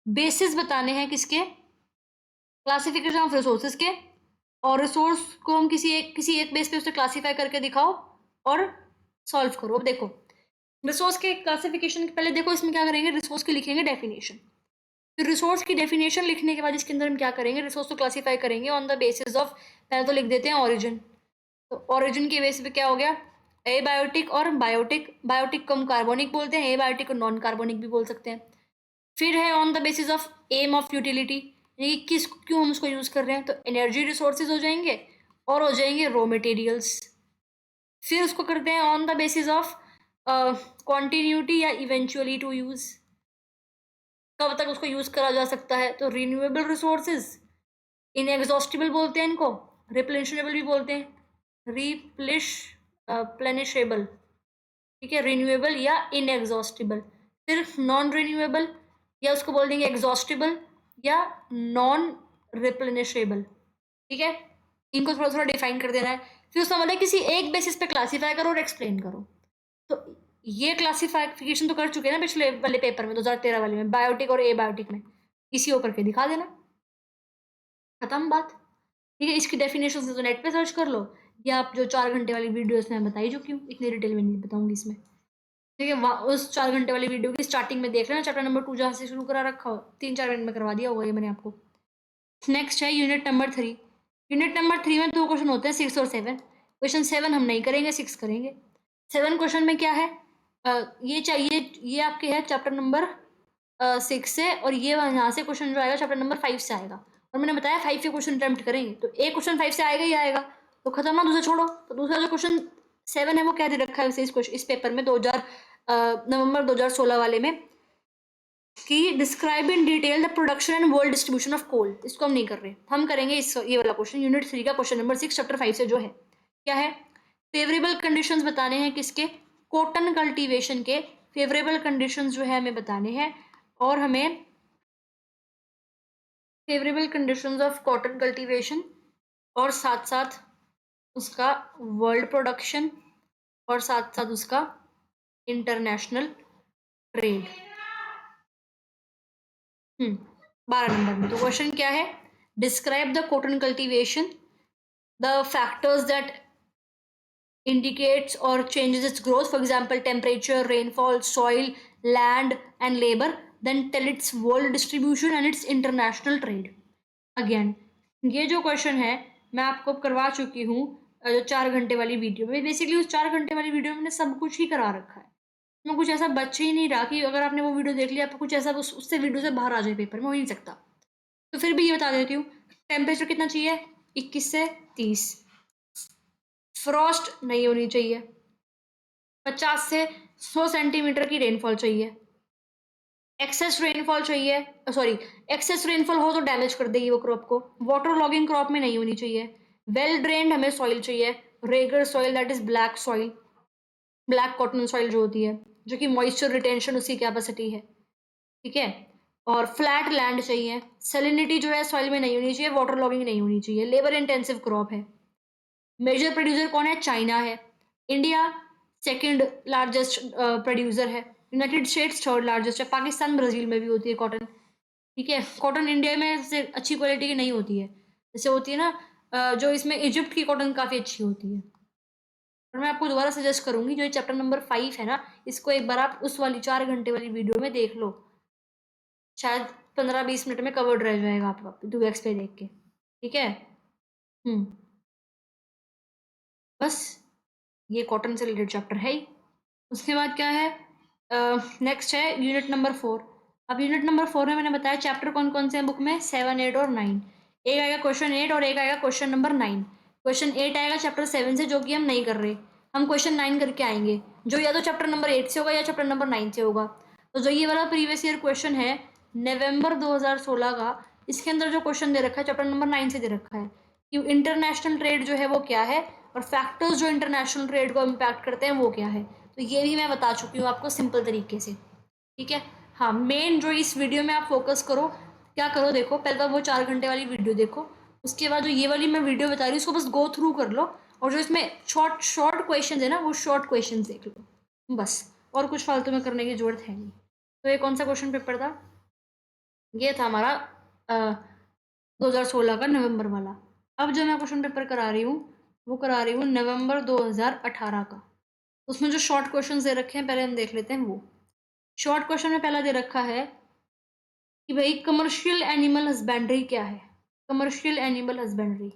बेसिस बताने हैं किसके? क्लासिफिकेशन ऑफ रिसोर्सेज के। और रिसोर्स को हम किसी एक बेस पे उसे क्लासीफाई करके दिखाओ और सॉल्व करो। अब देखो रिसोर्स के क्लासिफिकेशन के पहले देखो इसमें क्या करेंगे, रिसोर्स की लिखेंगे डेफिनेशन। फिर रिसोर्स की डेफिनेशन लिखने के बाद इसके अंदर हम क्या करेंगे, रिसोर्स को क्लासीफाई करेंगे ऑन द बेसिस ऑफ, पहले तो लिख देते हैं ऑरिजिन। तो ऑरिजिन के बेस पे क्या हो गया, एबायोटिक और बायोटिक। बायोटिक को हम कार्बोनिक बोलते हैं, एबायोटिक को नॉन कार्बोनिक भी बोल सकते हैं। फिर है on the basis of aim of utility, यानी कि किस क्यों हम उसको यूज़ कर रहे हैं। तो एनर्जी रिसोर्सेज हो जाएंगे और हो जाएंगे रॉ मटेरियल्स। फिर उसको करते हैं on the basis of continuity या इवेंचुअली टू यूज़, कब तक उसको यूज़ करा जा सकता है। तो रिन्यूएबल रिसोर्सेज, इनएग्जॉस्टिबल बोलते हैं इनको, रिप्लेनिशेबल भी बोलते हैं, प्लेनिशेबल। ठीक है, रिन्यूएबल या इनएग्जॉस्टिबल। फिर नॉन रिन्यूएबल, या उसको बोल देंगे एग्जॉस्टिबल या नॉन रिप्लेनिशेबल। ठीक है, इनको थोड़ा थोड़ा डिफाइन कर देना है। फिर उसका मतलब किसी एक बेसिस पे क्लासीफाई करो और एक्सप्लेन करो। तो ये क्लासिफिकेशन तो कर चुके हैं ना पिछले वाले पेपर में, 2013 वाले में, बायोटिक और एबायोटिक में। इसी को करके दिखा देना, खत्म बात। ठीक है, इसकी डेफिनेशन से तो नेट पे सर्च कर लो, या आप जो 4 घंटे वाली वीडियो मैं बताई चुकी हूँ, इतनी डिटेल में नहीं बताऊंगी इसमें। ठीक है, उस 4 घंटे वाली वीडियो की स्टार्टिंग में देख लेना, चैप्टर नंबर 2 जहाँ से शुरू करा रखा हो, 3-4 मिनट में करवा दिया होगा ये मैंने आपको। नेक्स्ट है यूनिट नंबर 3। यूनिट नंबर 3 में 2 क्वेश्चन होते हैं, 6 और 7। क्वेश्चन 7 हम नहीं करेंगे, 6 करेंगे। 7 क्वेश्चन में क्या है, ये चाहिए, ये आपके है चैप्टर नंबर 6 से, और ये यहाँ से क्वेश्चन जो आएगा चैप्टर नंबर 5 से आएगा। और मैंने बताया 5 के क्वेश्चन अटेम्प्ट करेंगे, तो एक क्वेश्चन 5 से आएगा ही आएगा, तो खत्म ना, दूसरा छोड़ो। तो दूसरा जो क्वेश्चन 7 है वो क्या दे रखा है वैसे इस पेपर में 2000 नवंबर 2016 वाले में कि describe in detail the production and world distribution of coal. इसको हम नहीं कर रहे, हम करेंगे इस ये वाला क्वेश्चन यूनिट 3 का क्वेश्चन नंबर 6 चैप्टर 5 से जो है क्या है, फेवरेबल कंडीशंस बताने हैं किसके, कॉटन कल्टीवेशन के फेवरेबल कंडीशंस जो है हमें बताने हैं, और हमें favourable conditions of cotton cultivation और साथ साथ उसका वर्ल्ड प्रोडक्शन और साथ साथ उसका इंटरनेशनल ट्रेड। 12 नंबर में तो क्वेश्चन क्या है, describe the cotton cultivation, the factors that indicates or changes its growth, for example temperature, rainfall, soil, land and labor, then tell its world distribution and its international trade। Again ये जो क्वेश्चन है मैं आपको करवा चुकी हूँ जो 4 घंटे वाली वीडियो में, बेसिकली उस 4 घंटे वाली वीडियो में मैंने सब कुछ ही करा रखा है, उसमें कुछ ऐसा बच ही नहीं रहा कि अगर आपने वो वीडियो देख लिया आपको कुछ ऐसा उससे वीडियो से बाहर आ जाए पेपर में, हो ही नहीं सकता। तो फिर भी ये बता देती हूँ, टेम्परेचर कितना चाहिए 21 से 30, फ्रॉस्ट नहीं होनी चाहिए, 50 से 100 सेंटीमीटर की रेनफॉल चाहिए, एक्सेस रेनफॉल चाहिए, सॉरी एक्सेस रेनफॉल हो तो डैमेज कर देगी वो क्रॉप को, वाटर लॉगिंग क्रॉप में नहीं होनी चाहिए, वेल ड्रेन्ड हमें सॉइल चाहिए, Regar soil that is black soil, black cotton soil जो होती है जो कि मॉइस्चर रिटेंशन उसकी कैपेसिटी है, ठीक है, और फ्लैट लैंड चाहिए, सेलिनिटी जो है सॉइल में नहीं होनी चाहिए, वाटर लॉगिंग नहीं होनी चाहिए, लेबर इंटेंसिव क्रॉप है, मेजर प्रोड्यूसर कौन है, चाइना है, इंडिया सेकंड लार्जेस्ट प्रोड्यूसर है, यूनाइटेड स्टेट्स थर्ड लार्जेस्ट है, पाकिस्तान ब्राजील में भी होती है कॉटन, ठीक है, कॉटन इंडिया में से अच्छी क्वालिटी की नहीं होती है, जैसे होती है ना जो इसमें इजिप्ट की कॉटन काफ़ी अच्छी होती है। और मैं आपको दोबारा सजेस्ट करूंगी जो चैप्टर नंबर 5 है ना, इसको एक बार आप उस वाली 4 घंटे वाली वीडियो में देख लो, शायद 15-20 मिनट में कवर्ड रह जाएगा आप 2x पे देख के, ठीक है। हम्म बस ये कॉटन से रिलेटेड चैप्टर है ही। उसके बाद क्या है, नेक्स्ट है यूनिट नंबर 4। अब यूनिट नंबर 4 में मैंने बताया चैप्टर कौन कौन से हैं बुक में, 7, 8 और 9। एक आएगा क्वेश्चन 8 और एक आएगा क्वेश्चन नंबर 9। क्वेश्चन 8 आएगा चैप्टर 7 से जो कि हम नहीं कर रहे, हम क्वेश्चन 9 करके आएंगे जो या तो चैप्टर नंबर 8 से होगा या चैप्टर नंबर 9 से होगा। तो जो ये वाला प्रीवियस ईयर क्वेश्चन है नवंबर 2016 का, इसके अंदर जो क्वेश्चन दे रखा है चैप्टर नंबर 9 से दे रखा है कि इंटरनेशनल ट्रेड जो है वो क्या है और फैक्टर्स जो इंटरनेशनल ट्रेड को इम्पैक्ट करते हैं वो क्या है, तो ये भी मैं बता चुकी हूँ आपको सिंपल तरीके से, ठीक है। हाँ मेन जो इस वीडियो में आप फोकस करो, क्या करो देखो, पहले तो वो 4 घंटे वाली वीडियो देखो, उसके बाद जो ये वाली मैं वीडियो बता रही हूँ उसको बस गो थ्रू कर लो, और जो इसमें शॉर्ट शॉर्ट क्वेश्चन है ना वो शॉर्ट क्वेश्चन देख लो बस, और कुछ फालतू में करने की जरूरत है नहीं। तो ये कौन सा क्वेश्चन पेपर था, ये था हमारा 2016 का नवंबर वाला। अब जो मैं क्वेश्चन पेपर करा रही हूँ वो करा रही हूँ नवंबर 2018 का। उसमें जो शॉर्ट क्वेश्चंस दे रखे हैं पहले हम देख लेते हैं। वो शॉर्ट क्वेश्चन में पहला दे रखा है कि भाई कमर्शियल एनिमल हस्बेंड्री क्या है। Commercial animal husbandry,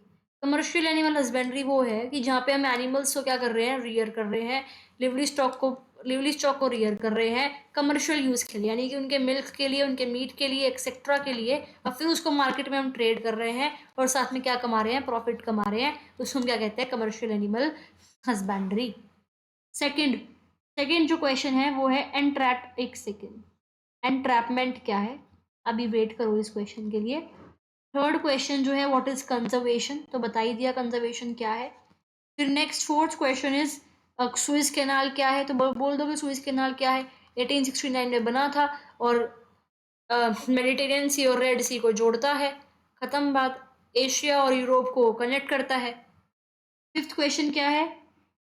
commercial animal husbandry वो है कि जहाँ पे हम एनिमल्स को क्या कर रहे हैं, रियर कर रहे हैं, लिवली स्टॉक को रियर कर रहे हैं कमर्शियल यूज़ के लिए, यानी कि उनके मिल्क के लिए, उनके मीट के लिए, एक्सेट्रा के लिए, और फिर उसको मार्केट में हम ट्रेड कर रहे हैं और साथ में क्या कमा रहे हैं, प्रॉफिट कमा रहे हैं, तो उसको हम क्या कहते हैं, commercial animal husbandry. Second second जो क्वेश्चन है वो है एंट्रैप, एक सेकंड, एंट्रैपमेंट क्या है, अभी वेट करो इस क्वेश्चन के लिए। थर्ड क्वेश्चन जो है व्हाट इज कंजर्वेशन, तो बता ही दिया कंजर्वेशन क्या है। फिर next fourth question is Swiss canal क्या है, तो बोल दो कि सुइज कैनाल क्या है, 1869 में बना था और मेडिटेरियन सी और रेड सी को जोड़ता है, खत्म बात, एशिया और यूरोप को कनेक्ट करता है। फिफ्थ क्वेश्चन क्या है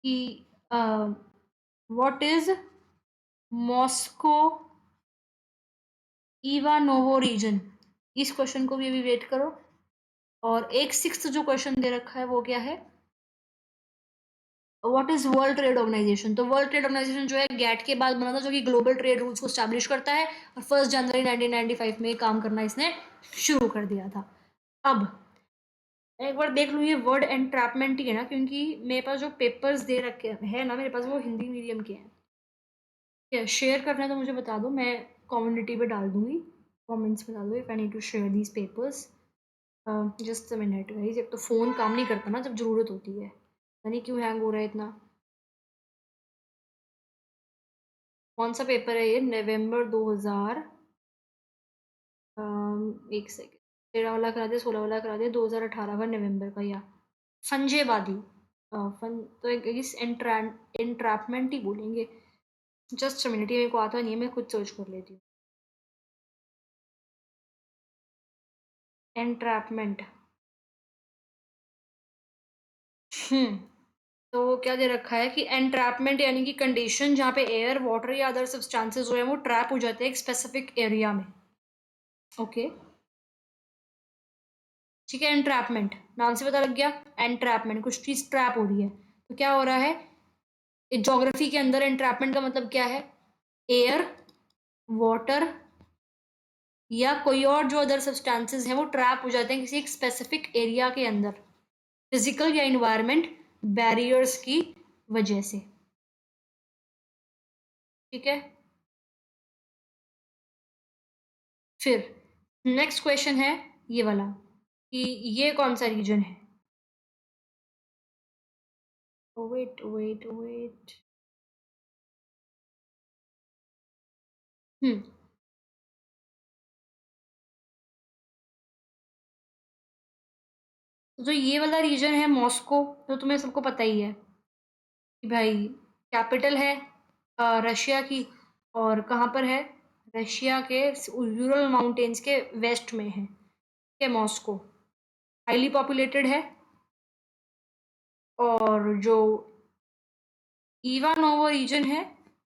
कि what is Moscow Ivanovo region, इस क्वेश्चन को भी अभी वेट करो। और एक सिक्स्थ जो क्वेश्चन दे रखा है वो क्या है, what is world trade organization, तो वर्ल्ड ट्रेड ऑर्गेनाइजेशन जो है गैट के बाद बना था जो कि ग्लोबल ट्रेड रूल्स को स्टैब्लिश करता है, और 1 जनवरी 1995 में काम करना इसने शुरू कर दिया था। अब एक बार देख लूँ ये वर्ड एंट्रैपमेंट ही है ना, क्योंकि मेरे पास जो पेपर्स दे रखे हैं ना मेरे पास वो हिंदी मीडियम के हैं। क्या शेयर करना है तो मुझे बता दो, मैं कम्युनिटी पे डाल दूंगी, कमेंट्स में डाल दो if I need to share these papers. Just a minute guys, एक तो फ़ोन काम नहीं करता ना जब ज़रूरत होती है, पता नहीं क्यों हैंग हो रहा है इतना। कौन सा पेपर है ये? नवंबर 2000, एक सेकेंड, 13 वाला करा दे, 16 वाला करा दे, 2018 का नवंबर का, या फंजेबादी, फन तो इस एंट्रैपमेंट ही बोलेंगे। जस्ट मिनट, ये मेरे को आता नहीं है, मैं खुद सर्च कर लेती हूँ। एंट्रैपमेंट, तो क्या दे रखा है कि एंट्रैपमेंट यानी कि कंडीशन जहाँ पे एयर, वाटर या अदर सब्सटेंसेस जो है वो ट्रैप हो जाते हैं एक स्पेसिफिक एरिया में। ओके, ठीक है। एंट्रैपमेंट नाम से पता लग गया, एंट्रैपमेंट, कुछ चीज ट्रैप हो रही है। तो क्या हो रहा है ज्योग्राफी के अंदर? एंट्रैपमेंट का मतलब क्या है? एयर, वाटर या कोई और जो अदर सब्सटेंसेस हैं वो ट्रैप हो जाते हैं किसी एक स्पेसिफिक एरिया के अंदर, फिजिकल या इन्वायरमेंट बैरियर्स की वजह से। ठीक है, फिर नेक्स्ट क्वेश्चन है ये वाला कि ये कौन सा रीजन है? वेट वेट वेट, हम्म जो ये वाला रीजन है मॉस्को, तो तुम्हें सबको पता ही है कि भाई कैपिटल है रशिया की, और कहाँ पर है? रशिया के यूरल माउंटेन्स के वेस्ट में है। ठीक है, मॉस्को हाईली पॉपुलेटेड है, और जो इवानोवो रीजन है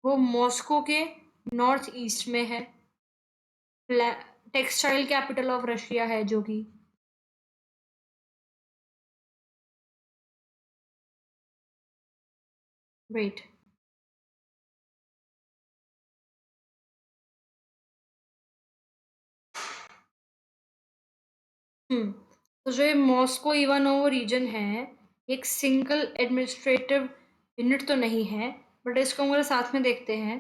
वो मॉस्को के नॉर्थ ईस्ट में है। टेक्सटाइल कैपिटल ऑफ रशिया है जो कि, वेट, तो जो ये मॉस्को इवानोवो रीजन है एक सिंगल एडमिनिस्ट्रेटिव यूनिट तो नहीं है, बट इसको हम अगर साथ में देखते हैं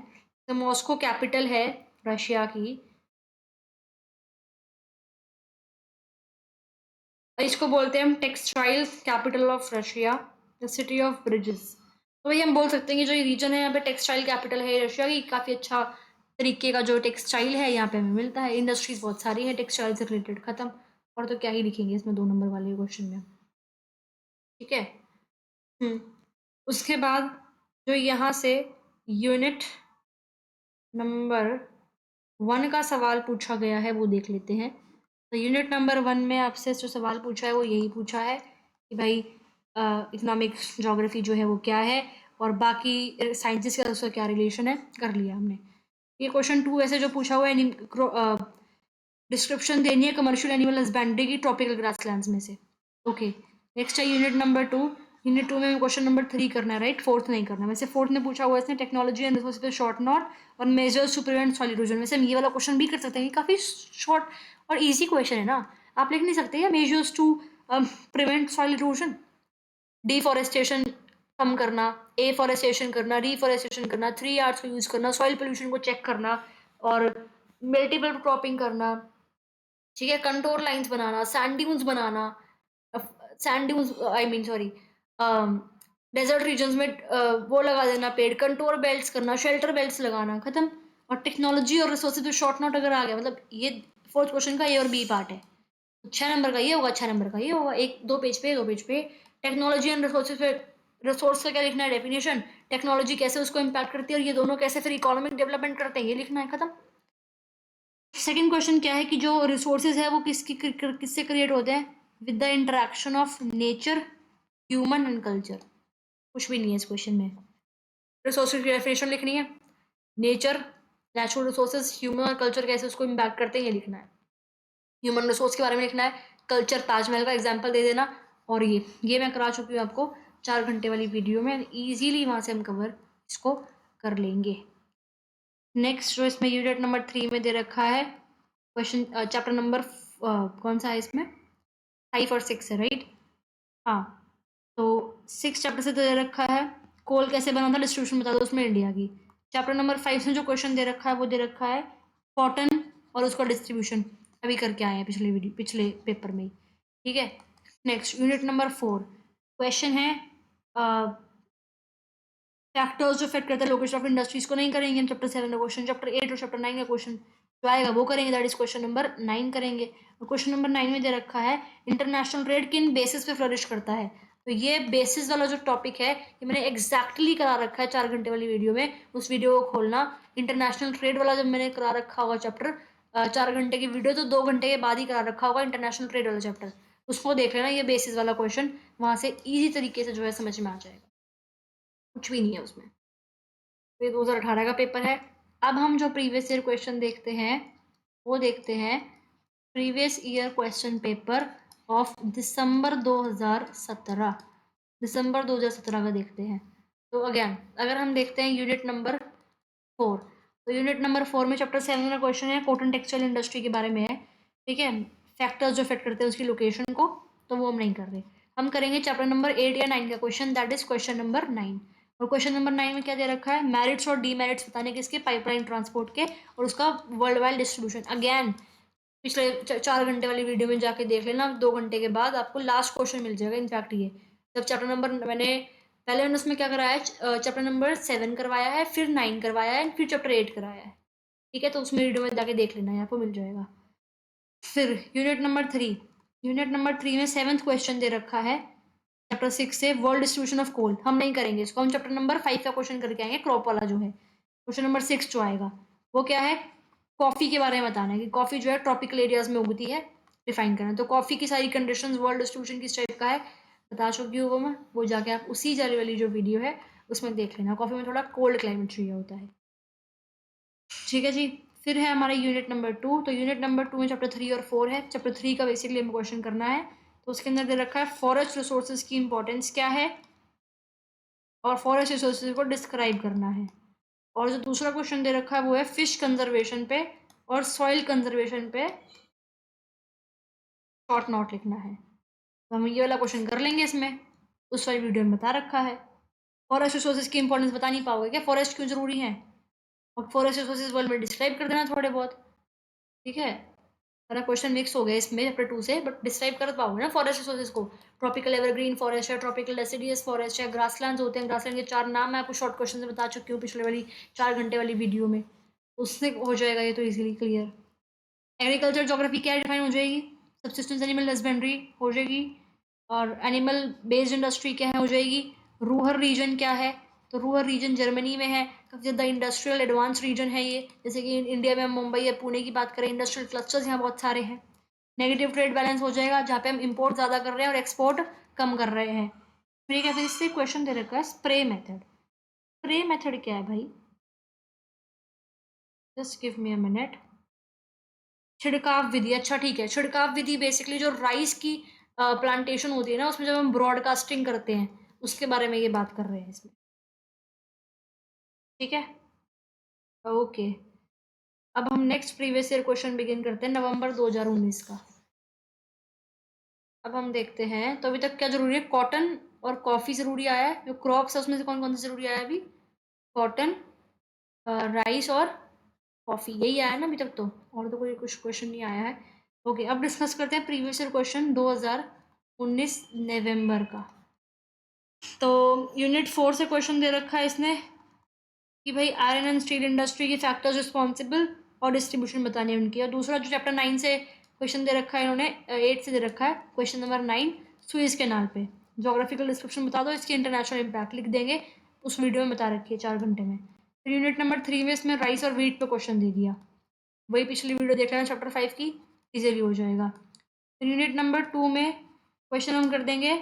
तो मॉस्को कैपिटल है रशिया की, इसको बोलते हैं हम textile capital of Russia, the city of bridges. तो वही हम बोल सकते हैं कि जो ये रीजन है यहाँ पे टेक्सटाइल कैपिटल है रशिया की, काफ़ी अच्छा तरीके का जो टेक्सटाइल है यहाँ पे हमें मिलता है, इंडस्ट्रीज बहुत सारी है टेक्सटाइल से रिलेटेड, खत्म। और तो क्या ही लिखेंगे इसमें 2 नंबर वाले क्वेश्चन में। ठीक है, हम्म उसके बाद जो यहाँ से यूनिट नंबर 1 का सवाल पूछा गया है वो देख लेते हैं। तो यूनिट नंबर 1 में आपसे जो सवाल पूछा है वो यही पूछा है कि भाई इकोनॉमिक ज्योग्राफी जो है वो क्या है, और बाकी साइंसेस का उसका क्या रिलेशन है, कर लिया हमने। ये क्वेश्चन 2 ऐसे जो पूछा हुआ है, डिस्क्रिप्शन देनी है कमर्शियल एनिमल हस्बेंड्री की ट्रॉपिकल ग्रासलैंड्स में से। ओके, नेक्स्ट है यूनिट नंबर 2। यूनिट 2 में क्वेश्चन नंबर 3 करना है, राइट? फोर्थ नहीं करना। वैसे फोर्थ में पूछा हुआ है इसने टेक्नोलॉजी एंड रिसोर्स पे शॉर्ट नोट और measures to prevent soil erosion. वैसे हम ये वाला क्वेश्चन भी कर सकते हैं, काफ़ी शॉर्ट और ईजी क्वेश्चन है ना। आप लिख नहीं सकते या measures to prevent soil erosion, deforestation कम करना, एफॉरेस्टेशन करना, रिफॉरेस्टेशन करना, 3 R's को यूज़ करना, सॉइल पोल्यूशन को चेक करना, और मल्टीपल क्रॉपिंग करना। ठीक है, कंट्रोल लाइंस बनाना, सैंड ड्यून्स बनाना, sand dunes I mean sorry, desert regions में वो लगा देना पेड़, कंट्रोल बेल्ट्स करना, शेल्टर बेल्ट्स लगाना, खत्म। और टेक्नोलॉजी और रिसोर्सेज पे शॉर्ट नोट अगर आ गया, मतलब ये फोर्थ क्वेश्चन का ए और बी पार्ट है। 6 नंबर का ये होगा, 6 नंबर का ये होगा, एक दो पेज पे, दो पेज पे टेक्नोलॉजी एंड रिसोर्सेज पे रिसोर्स का क्या लिखना है, डेफिनेशन, टेक्नोलॉजी कैसे उसको इम्पैक्ट करती है, और ये दोनों कैसे फिर इकोनॉमिक डेवलपमेंट करते हैं, ये लिखना है, खत्म। सेकंड क्वेश्चन क्या है कि जो रिसोर्सेज है वो किससे क्रिएट होते हैं? With the interaction of nature, human and culture. कुछ भी नहीं है इस क्वेश्चन में। रिसोर्सेज की डेफिनेशन लिखनी है, नेचर, नेचुरल रिसोर्सेज, ह्यूमन और कल्चर कैसे उसको इम्पैक्ट करते हैं ये लिखना है। ह्यूमन रिसोर्स के बारे में लिखना है, कल्चर ताजमहल का एग्जाम्पल दे देना, और ये मैं करा चुकी हूँ आपको 4 घंटे वाली वीडियो में, ईजीली वहाँ से हम कवर इसको कर लेंगे। नेक्स्ट जो इसमें यूनिट नंबर 3 में दे रखा है क्वेश्चन, चैप्टर नंबर कौन सा है इसमें? 5 और 6 है, राइट? हाँ, तो 6 चैप्टर से तो दे रखा है कोल कैसे बना था, डिस्ट्रीब्यूशन बता दो उसमें इंडिया की। चैप्टर नंबर 5 में जो क्वेश्चन दे रखा है वो दे रखा है कॉटन और उसका डिस्ट्रीब्यूशन, अभी करके आए हैं पिछले पेपर में ही। ठीक है, नेक्स्ट यूनिट नंबर 4 क्वेश्चन है फैक्टर्स जो इफेक्ट करते हैं लोकेशन ऑफ इंडस्ट्रीज को नहीं करेंगे हम चैप्टर 7 का क्वेश्चन, चैप्टर 8 और चैप्टर 9 का क्वेश्चन जो आएगा वो करेंगे, दैट इज क्वेश्चन नंबर 9 करेंगे। और क्वेश्चन नंबर 9 में दे रखा है इंटरनेशनल ट्रेड किन बेसिस पे फ्लरिश करता है। तो ये बेसिस वाला जो टॉपिक है ये मैंने एग्जैक्टली करा रखा है 4 घंटे वाली वीडियो में, उस वीडियो को खोलना। इंटरनेशनल ट्रेड वाला जब मैंने करा रखा होगा चैप्टर 4 घंटे की वीडियो, तो 2 घंटे के बाद ही करा रखा होगा इंटरनेशनल ट्रेड वाला चैप्टर, उसको देख लेना। ये बेसिस वाला क्वेश्चन वहां से ईजी तरीके से जो है समझ में आ जाएगा, कुछ भी नहीं है उसमें। ये 2018 का पेपर है। अब हम जो प्रीवियस ईयर क्वेश्चन देखते हैं वो देखते हैं previous year question paper of December 2017, दिसंबर 2017 का देखते हैं। तो अगेन अगर हम देखते हैं यूनिट नंबर 4, तो यूनिट नंबर 4 में चैप्टर 7 का क्वेश्चन है कॉटन टेक्सटाइल इंडस्ट्री के बारे में है, ठीक है। फैक्टर्स जो इफेक्ट करते हैं उसकी लोकेशन को, तो वो हम नहीं कर रहे। हम करेंगे चैप्टर नंबर 8 या 9 का question, that is question number 9। और क्वेश्चन नंबर 9 में क्या दे रखा है, मेरिट्स और डीमेरिट्स बताने किसके, पाइपलाइन ट्रांसपोर्ट के और उसका वर्ल्ड वाइड डिस्ट्रीब्यूशन। अगेन पिछले 4 घंटे वाली वीडियो में जाके देख लेना, 2 घंटे के बाद आपको लास्ट क्वेश्चन मिल जाएगा। इनफैक्ट ये जब चैप्टर नंबर पहले मैंने उसमें क्या कराया है, चैप्टर नंबर 7 करवाया है, फिर 9 करवाया है, फिर चैप्टर 8 कराया है, ठीक है। तो उसमें वीडियो में जाके देख लेना है, आपको मिल जाएगा। फिर यूनिट नंबर 3, यूनिट नंबर 3 में 7th क्वेश्चन दे रखा है चैप्टर 6 से वर्ल्ड डिस्ट्रीब्यूशन ऑफ कोल। हम नहीं करेंगे इसको, हम चैप्टर नंबर 5 का क्वेश्चन करके आएंगे, क्रॉप वाला जो है। क्वेश्चन नंबर 6 जो आएगा वो क्या है, कॉफी के बारे में बताना है कि कॉफी जो है ट्रॉपिकल एरियाज में उगती है, डिफाइन करना। तो कॉफी की सारी कंडीशंस, वर्ल्ड डिस्ट्रीब्यूशन किस टाइप का है बता चुकी हूँ मैं, वो जाके आप उसी जाली वाली जो वीडियो है उसमें देख लेना। कॉफी में थोड़ा कोल्ड क्लाइमेट चाहिए होता है, ठीक है जी। फिर है हमारा यूनिट नंबर 2, तो यूनिट नंबर 2 में चैप्टर 3 और 4 है। चैप्टर 3 का बेसिकली हमें क्वेश्चन करना है, तो उसके अंदर दे रखा है फॉरेस्ट रिसोर्सेज की इंपॉर्टेंस क्या है और फॉरेस्ट रिसोर्सेज को डिस्क्राइब करना है। और जो दूसरा क्वेश्चन दे रखा है वो है फिश कंजर्वेशन पे और सॉइल कंजर्वेशन पे शॉर्ट नोट लिखना है। तो हम ये वाला क्वेश्चन कर लेंगे इसमें, उस वाली वीडियो में बता रखा है। फॉरेस्ट रिसोर्सेज की इंपॉर्टेंस बता नहीं पाओगे क्या, फॉरेस्ट क्यों जरूरी है, और फॉरेस्ट रिसोर्सेज वर्ल्ड में डिस्क्राइब कर देना थोड़े बहुत, ठीक है। सारा क्वेश्चन मिक्स हो गया इसमें चैप्टर 2 से, बट डिस्क्राइब कर पाओगे ना फॉरेस्ट रिसोर्सेज को। ट्रॉपिकल एवरग्रीन फॉरेस्ट है, ट्रॉपिकल डेसिडियस फॉरेस्ट है, ग्रासलैंड होते हैं, ग्रासलैंड के 4 नाम मैं आपको शॉर्ट क्वेश्चन से बता चुकी हूँ पिछले वाली 4 घंटे वाली वीडियो में, उससे हो जाएगा ये तो इजीली क्लियर। एग्रीकल्चर जोग्राफी क्या डिफाइन हो जाएगी, सबसिस्टेंस एनिमल हस्बेंड्री हो जाएगी, और एनिमल बेस्ड इंडस्ट्री क्या है हो जाएगी। रूरल रीजन क्या है, तो रूरल रीजन जर्मनी में है, काफ़ी ज़्यादा इंडस्ट्रियल एडवांस रीजन है ये। जैसे कि इंडिया में हम मुंबई या पुणे की बात करें, इंडस्ट्रियल क्लस्टर्स यहाँ बहुत सारे हैं। नेगेटिव ट्रेड बैलेंस हो जाएगा, जहाँ पे हम इंपोर्ट ज़्यादा कर रहे हैं और एक्सपोर्ट कम कर रहे हैं। ठीक है, फिर इससे क्वेश्चन दे रखा है स्प्रे मेथड। स्प्रे मेथड क्या है भाई, just give me a minute. छिड़काव विधि, अच्छा ठीक है। छिड़काव विधि बेसिकली जो राइस की प्लांटेशन होती है ना, उसमें जब हम ब्रॉडकास्टिंग करते हैं उसके बारे में ये बात कर रहे हैं इसमें, ठीक है ओके। अब हम next previous year question begin करते हैं नवंबर 2019 का। अब हम देखते हैं, तो अभी तक क्या जरूरी है, कॉटन और कॉफ़ी ज़रूरी आया है। जो क्रॉप्स है उसमें से कौन कौन से ज़रूरी आया है अभी, कॉटन, राइस और कॉफ़ी, यही आया है ना अभी तक तो, और तो कोई कुछ क्वेश्चन नहीं आया है। ओके, अब डिस्कस करते हैं प्रीवियस ईयर क्वेश्चन 2019 नवंबर का। तो यूनिट 4 से क्वेश्चन दे रखा है इसने कि भाई आयरन एंड स्टील इंडस्ट्री के फैक्टर्स रिस्पॉन्सिबल और डिस्ट्रीब्यूशन बतानी है उनकी। और दूसरा जो चैप्टर 9 से क्वेश्चन दे रखा है इन्होंने, 8 से दे रखा है क्वेश्चन नंबर 9, सुएज कैनाल पे जोग्राफिकल डिस्क्रिप्शन बता दो, इसकी इंटरनेशनल इम्पैक्ट लिख देंगे, उस वीडियो में बता रखी है 4 घंटे में। फिर यूनिट नंबर 3 में इसमें राइस और व्हीट पे क्वेश्चन दे दिया, वही पिछली वीडियो देख लेना चैप्टर 5 की, इजीली हो जाएगा। फिर यूनिट नंबर 2 में क्वेश्चन हम कर देंगे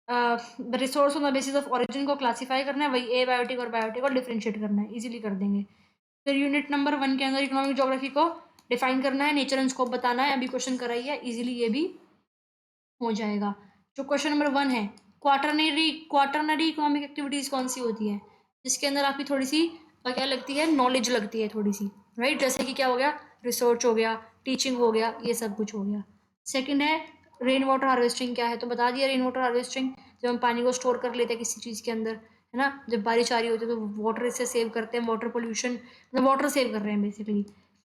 resource on the basis of origin को क्लासीफाई करना है, वही एबायोटिक और बायोटिक और डिफ्रेंशिएट करना है, इजीली कर देंगे। फिर यूनिट नंबर 1 के अंदर इकोनॉमिक ज्योग्राफी को डिफाइन करना है, नेचर एंड स्कोप बताना है, अभी क्वेश्चन कराई है, इजीली ये भी हो जाएगा। जो क्वेश्चन नंबर 1 है, क्वार्टरनरी इकोनॉमिक एक्टिविटीज़ कौन सी होती है, जिसके अंदर आपकी थोड़ी सी क्या लगती है, नॉलेज लगती है थोड़ी सी, राइट। जैसे कि क्या हो गया, रिसर्च हो गया, टीचिंग हो गया, ये सब कुछ हो गया। सेकंड है रेन वाटर हार्वेस्टिंग क्या है, तो बता दिया रेन वाटर हार्वेस्टिंग, जब हम पानी को स्टोर कर लेते हैं किसी चीज़ के अंदर, है ना, जब बारिश आ रही होती है तो वाटर इससे सेव करते हैं, वाटर पोल्यूशन मतलब वाटर सेव कर रहे हैं बेसिकली।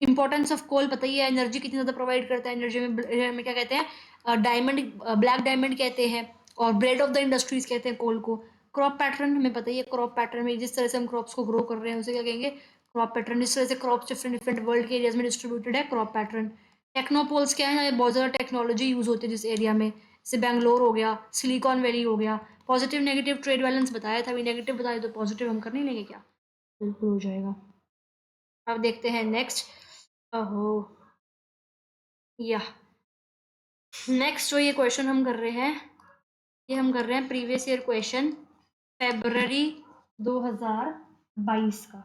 इंपॉर्टेंस ऑफ कोल पता ही है, एनर्जी कितनी ज़्यादा प्रोवाइड करता है, एनर्जी में क्या कहते हैं, डायमंड, ब्लैक डायमंड कहते हैं, और ब्रेड ऑफ द इंडस्ट्रीज कहते हैं कोल को। क्रॉप पैटर्न हमें पता ही है, क्रॉप पैटर्न में जिस तरह से हम क्रॉप्स को ग्रो कर रहे हैं उसे क्या कहेंगे, क्रॉप पैटर्न। जिस तरह से क्रॉप्स डिफरेंट डिफरेंट वर्ल्ड के एरियाज में डिस्ट्रीब्यूटेड है, क्रॉप पैटर्न। टेक्नोपोल्स क्या है, बहुत ज़्यादा टेक्नोलॉजी यूज़ होती है जिस एरिया में, जैसे बैंगलोर हो गया, सिलिकॉन वैली हो गया। पॉजिटिव नेगेटिव ट्रेड बैलेंस बताया था, अभी नेगेटिव बताया तो पॉजिटिव हम कर नहीं लेंगे क्या, बिल्कुल हो जाएगा। अब देखते हैं नेक्स्ट। ओहो या नेक्स्ट जो ये क्वेश्चन हम कर रहे हैं, ये हम कर रहे हैं प्रीवियस ईयर क्वेश्चन फेब्रवरी 2022 का,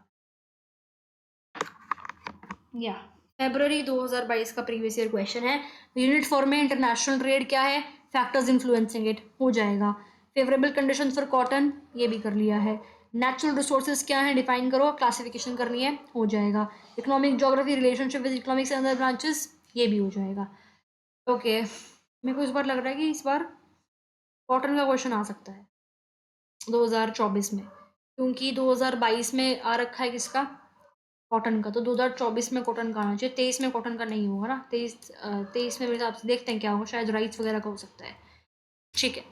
या फेब्रवरी 2022 का प्रीवियस ईयर क्वेश्चन है। यूनिट फॉर्म में इंटरनेशनल ट्रेड क्या है, फैक्टर्स इन्फ्लुएंसिंग इट, हो जाएगा। फेवरेबल कंडीशन फॉर कॉटन, ये भी कर लिया है। नेचुरल रिसोर्सेज क्या है, डिफाइन करो, क्लासिफिकेशन करनी है, हो जाएगा। Economic geography, relationship with economics and other branches, ये भी हो जाएगा। ओके मेरे को इस बार लग रहा है कि इस बार कॉटन का क्वेश्चन आ सकता है 2024 में, क्योंकि 2022 में आ रखा है किसका, कॉटन का, तो 2024 में कॉटन का आना चाहिए। 23 में कॉटन का नहीं होगा ना, 23 में मेरे हिसाब से देखते हैं क्या होगा, शायद राइस वगैरह का हो सकता है। ठीक है,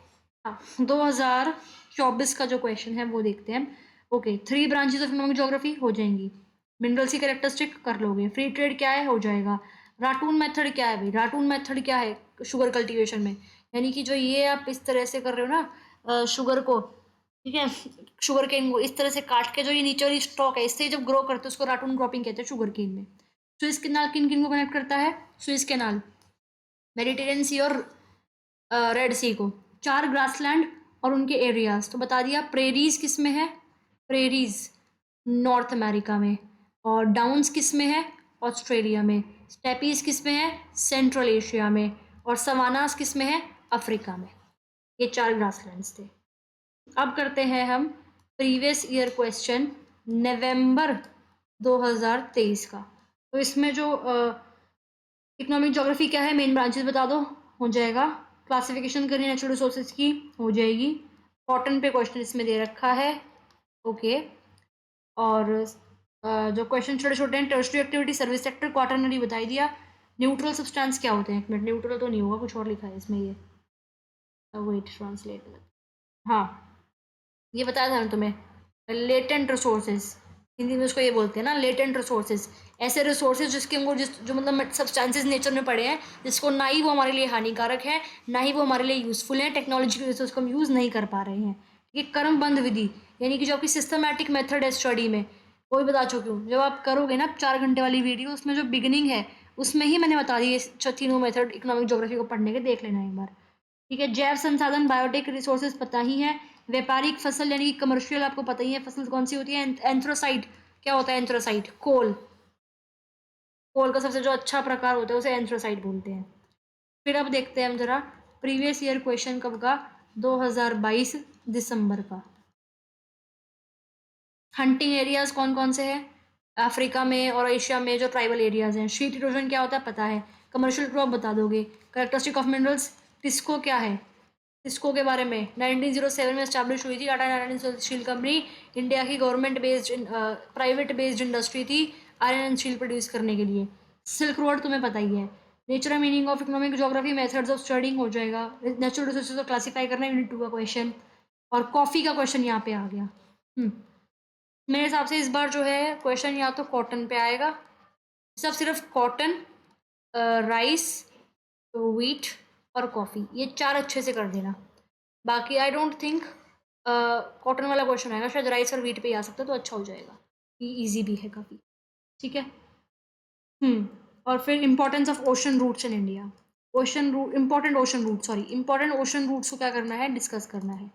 हाँ 2024 का जो क्वेश्चन है वो देखते हैं। Okay 3 branches of economic geography हो जाएंगी। मिनरल्स की कैरेक्टरिस्टिक कर लोगे। फ्री ट्रेड क्या है, हो जाएगा। राटून मेथड क्या है भाई, राटून मेथड क्या है शुगर कल्टीवेशन में, यानी कि जो ये आप इस तरह से कर रहे हो ना शुगर को, ठीक है, शुगर केन को इस तरह से काट के जो ये नीचे वाली स्टॉक है इससे जब ग्रो करते हैं उसको राटून क्रॉपिंग कहते हैं शुगर केन में। सुइस कैनाल किन किन को कनेक्ट करता है, सुइस कैनाल मेडिटेरियन सी और रेड सी को। 4 ग्रासलैंड और उनके एरियाज तो बता दिया। प्रेरीज किस में है, प्रेरीज नॉर्थ अमेरिका में, और डाउन्स किस में है, ऑस्ट्रेलिया में। स्टेपीज किस में है, सेंट्रल एशिया में, और सवानास किस में है, अफ्रीका में। ये 4 ग्रासलैंड्स थे। अब करते हैं हम प्रीवियस ईयर क्वेश्चन नवंबर 2023 का। तो इसमें जो इकोनॉमिक ज्योग्राफी क्या है, मेन ब्रांचेस बता दो, हो जाएगा। क्लासिफिकेशन करनी नेचुरल रिसोर्सेज की, हो जाएगी। कॉटन पे क्वेश्चन इसमें दे रखा है, ओके। और जो क्वेश्चन छोटे छोटे हैं, tertiary activity, service sector, quaternary बताई दिया। न्यूट्रल सब्सटेंस क्या होते हैं, एक मिनट, न्यूट्रल तो नहीं होगा, कुछ और लिखा है इसमें, ये वेट ट्रांसलेट, हाँ ये बताया था ना तुम्हें, लेटेंट रिसोर्सेज, हिंदी में उसको ये बोलते हैं ना, लेटेंट रिसोर्सेज। ऐसे रिसोर्सेज जिसके हमको जो मतलब सब्सटेंसेज नेचर में पड़े हैं, जिसको ना ही वो हमारे लिए हानिकारक है, ना ही वो हमारे लिए यूजफुल है, टेक्नोलॉजी की वजह से उसको हम यूज़ नहीं कर पा रहे हैं। ये कर्मबंध विधि, यानी कि जो आपकी सिस्टमैटिक मेथड है स्टडी में, वो भी बता चुकी हूँ। जब आप करोगे ना 4 घंटे वाली वीडियो, उसमें जो बिगिनिंग है उसमें ही मैंने बता दी ये तीनों मेथड इकोनॉमिक ज्योग्राफी को पढ़ने के, देख लेना एक बार, ठीक है। जैव संसाधन, बायोटिक रिसोर्सेज पता ही है। व्यापारिक फसल यानी कि कमर्शियल, आपको पता ही है फसल कौन सी होती है। एंथ्रोसाइट क्या होता है, एंथ्रोसाइट कोल, कोल का सबसे जो अच्छा प्रकार होता है उसे एंथ्रोसाइट बोलते हैं। फिर अब देखते हैं हम जरा प्रीवियस ईयर क्वेश्चन कब का, 2022 दिसंबर का। हंटिंग एरियाज कौन कौन से हैं, अफ्रीका में और एशिया में जो ट्राइबल एरियाज हैं। शीट इरोजन क्या होता है पता है। कमर्शियल क्रॉप बता दोगे। कैरेक्टरिस्टिक ऑफ मिनरल्स, टिस्को क्या है, टिस्को के बारे में 1907 में स्टैब्लिश हुई थी, Tata iron and steel company. India की government based private based industry थी आयरन एंड स्टील प्रोड्यूस करने के लिए। सिल्क रोड तुम्हें पता ही है। Nature and meaning of economic geography, methods of studying, हो जाएगा। नेचुरल रिसोर्सेज को क्लासीफाई करना यूनिट 2 का क्वेश्चन। और कॉफ़ी का क्वेश्चन यहाँ पे आ गया। मेरे हिसाब से इस बार जो है क्वेश्चन या तो कॉटन पे आएगा, सब सिर्फ कॉटन, राइस, व्हीट और कॉफ़ी, ये 4 अच्छे से कर देना। बाकी आई डोंट थिंक कॉटन वाला क्वेश्चन आएगा, शायद राइस और व्हीट पे ही आ सकता है, तो अच्छा हो जाएगा, ये ईजी भी है काफ़ी, ठीक है। और फिर importance of ocean routes in India, ocean route, important ocean route, sorry important ocean routes को क्या करना है, डिस्कस करना है।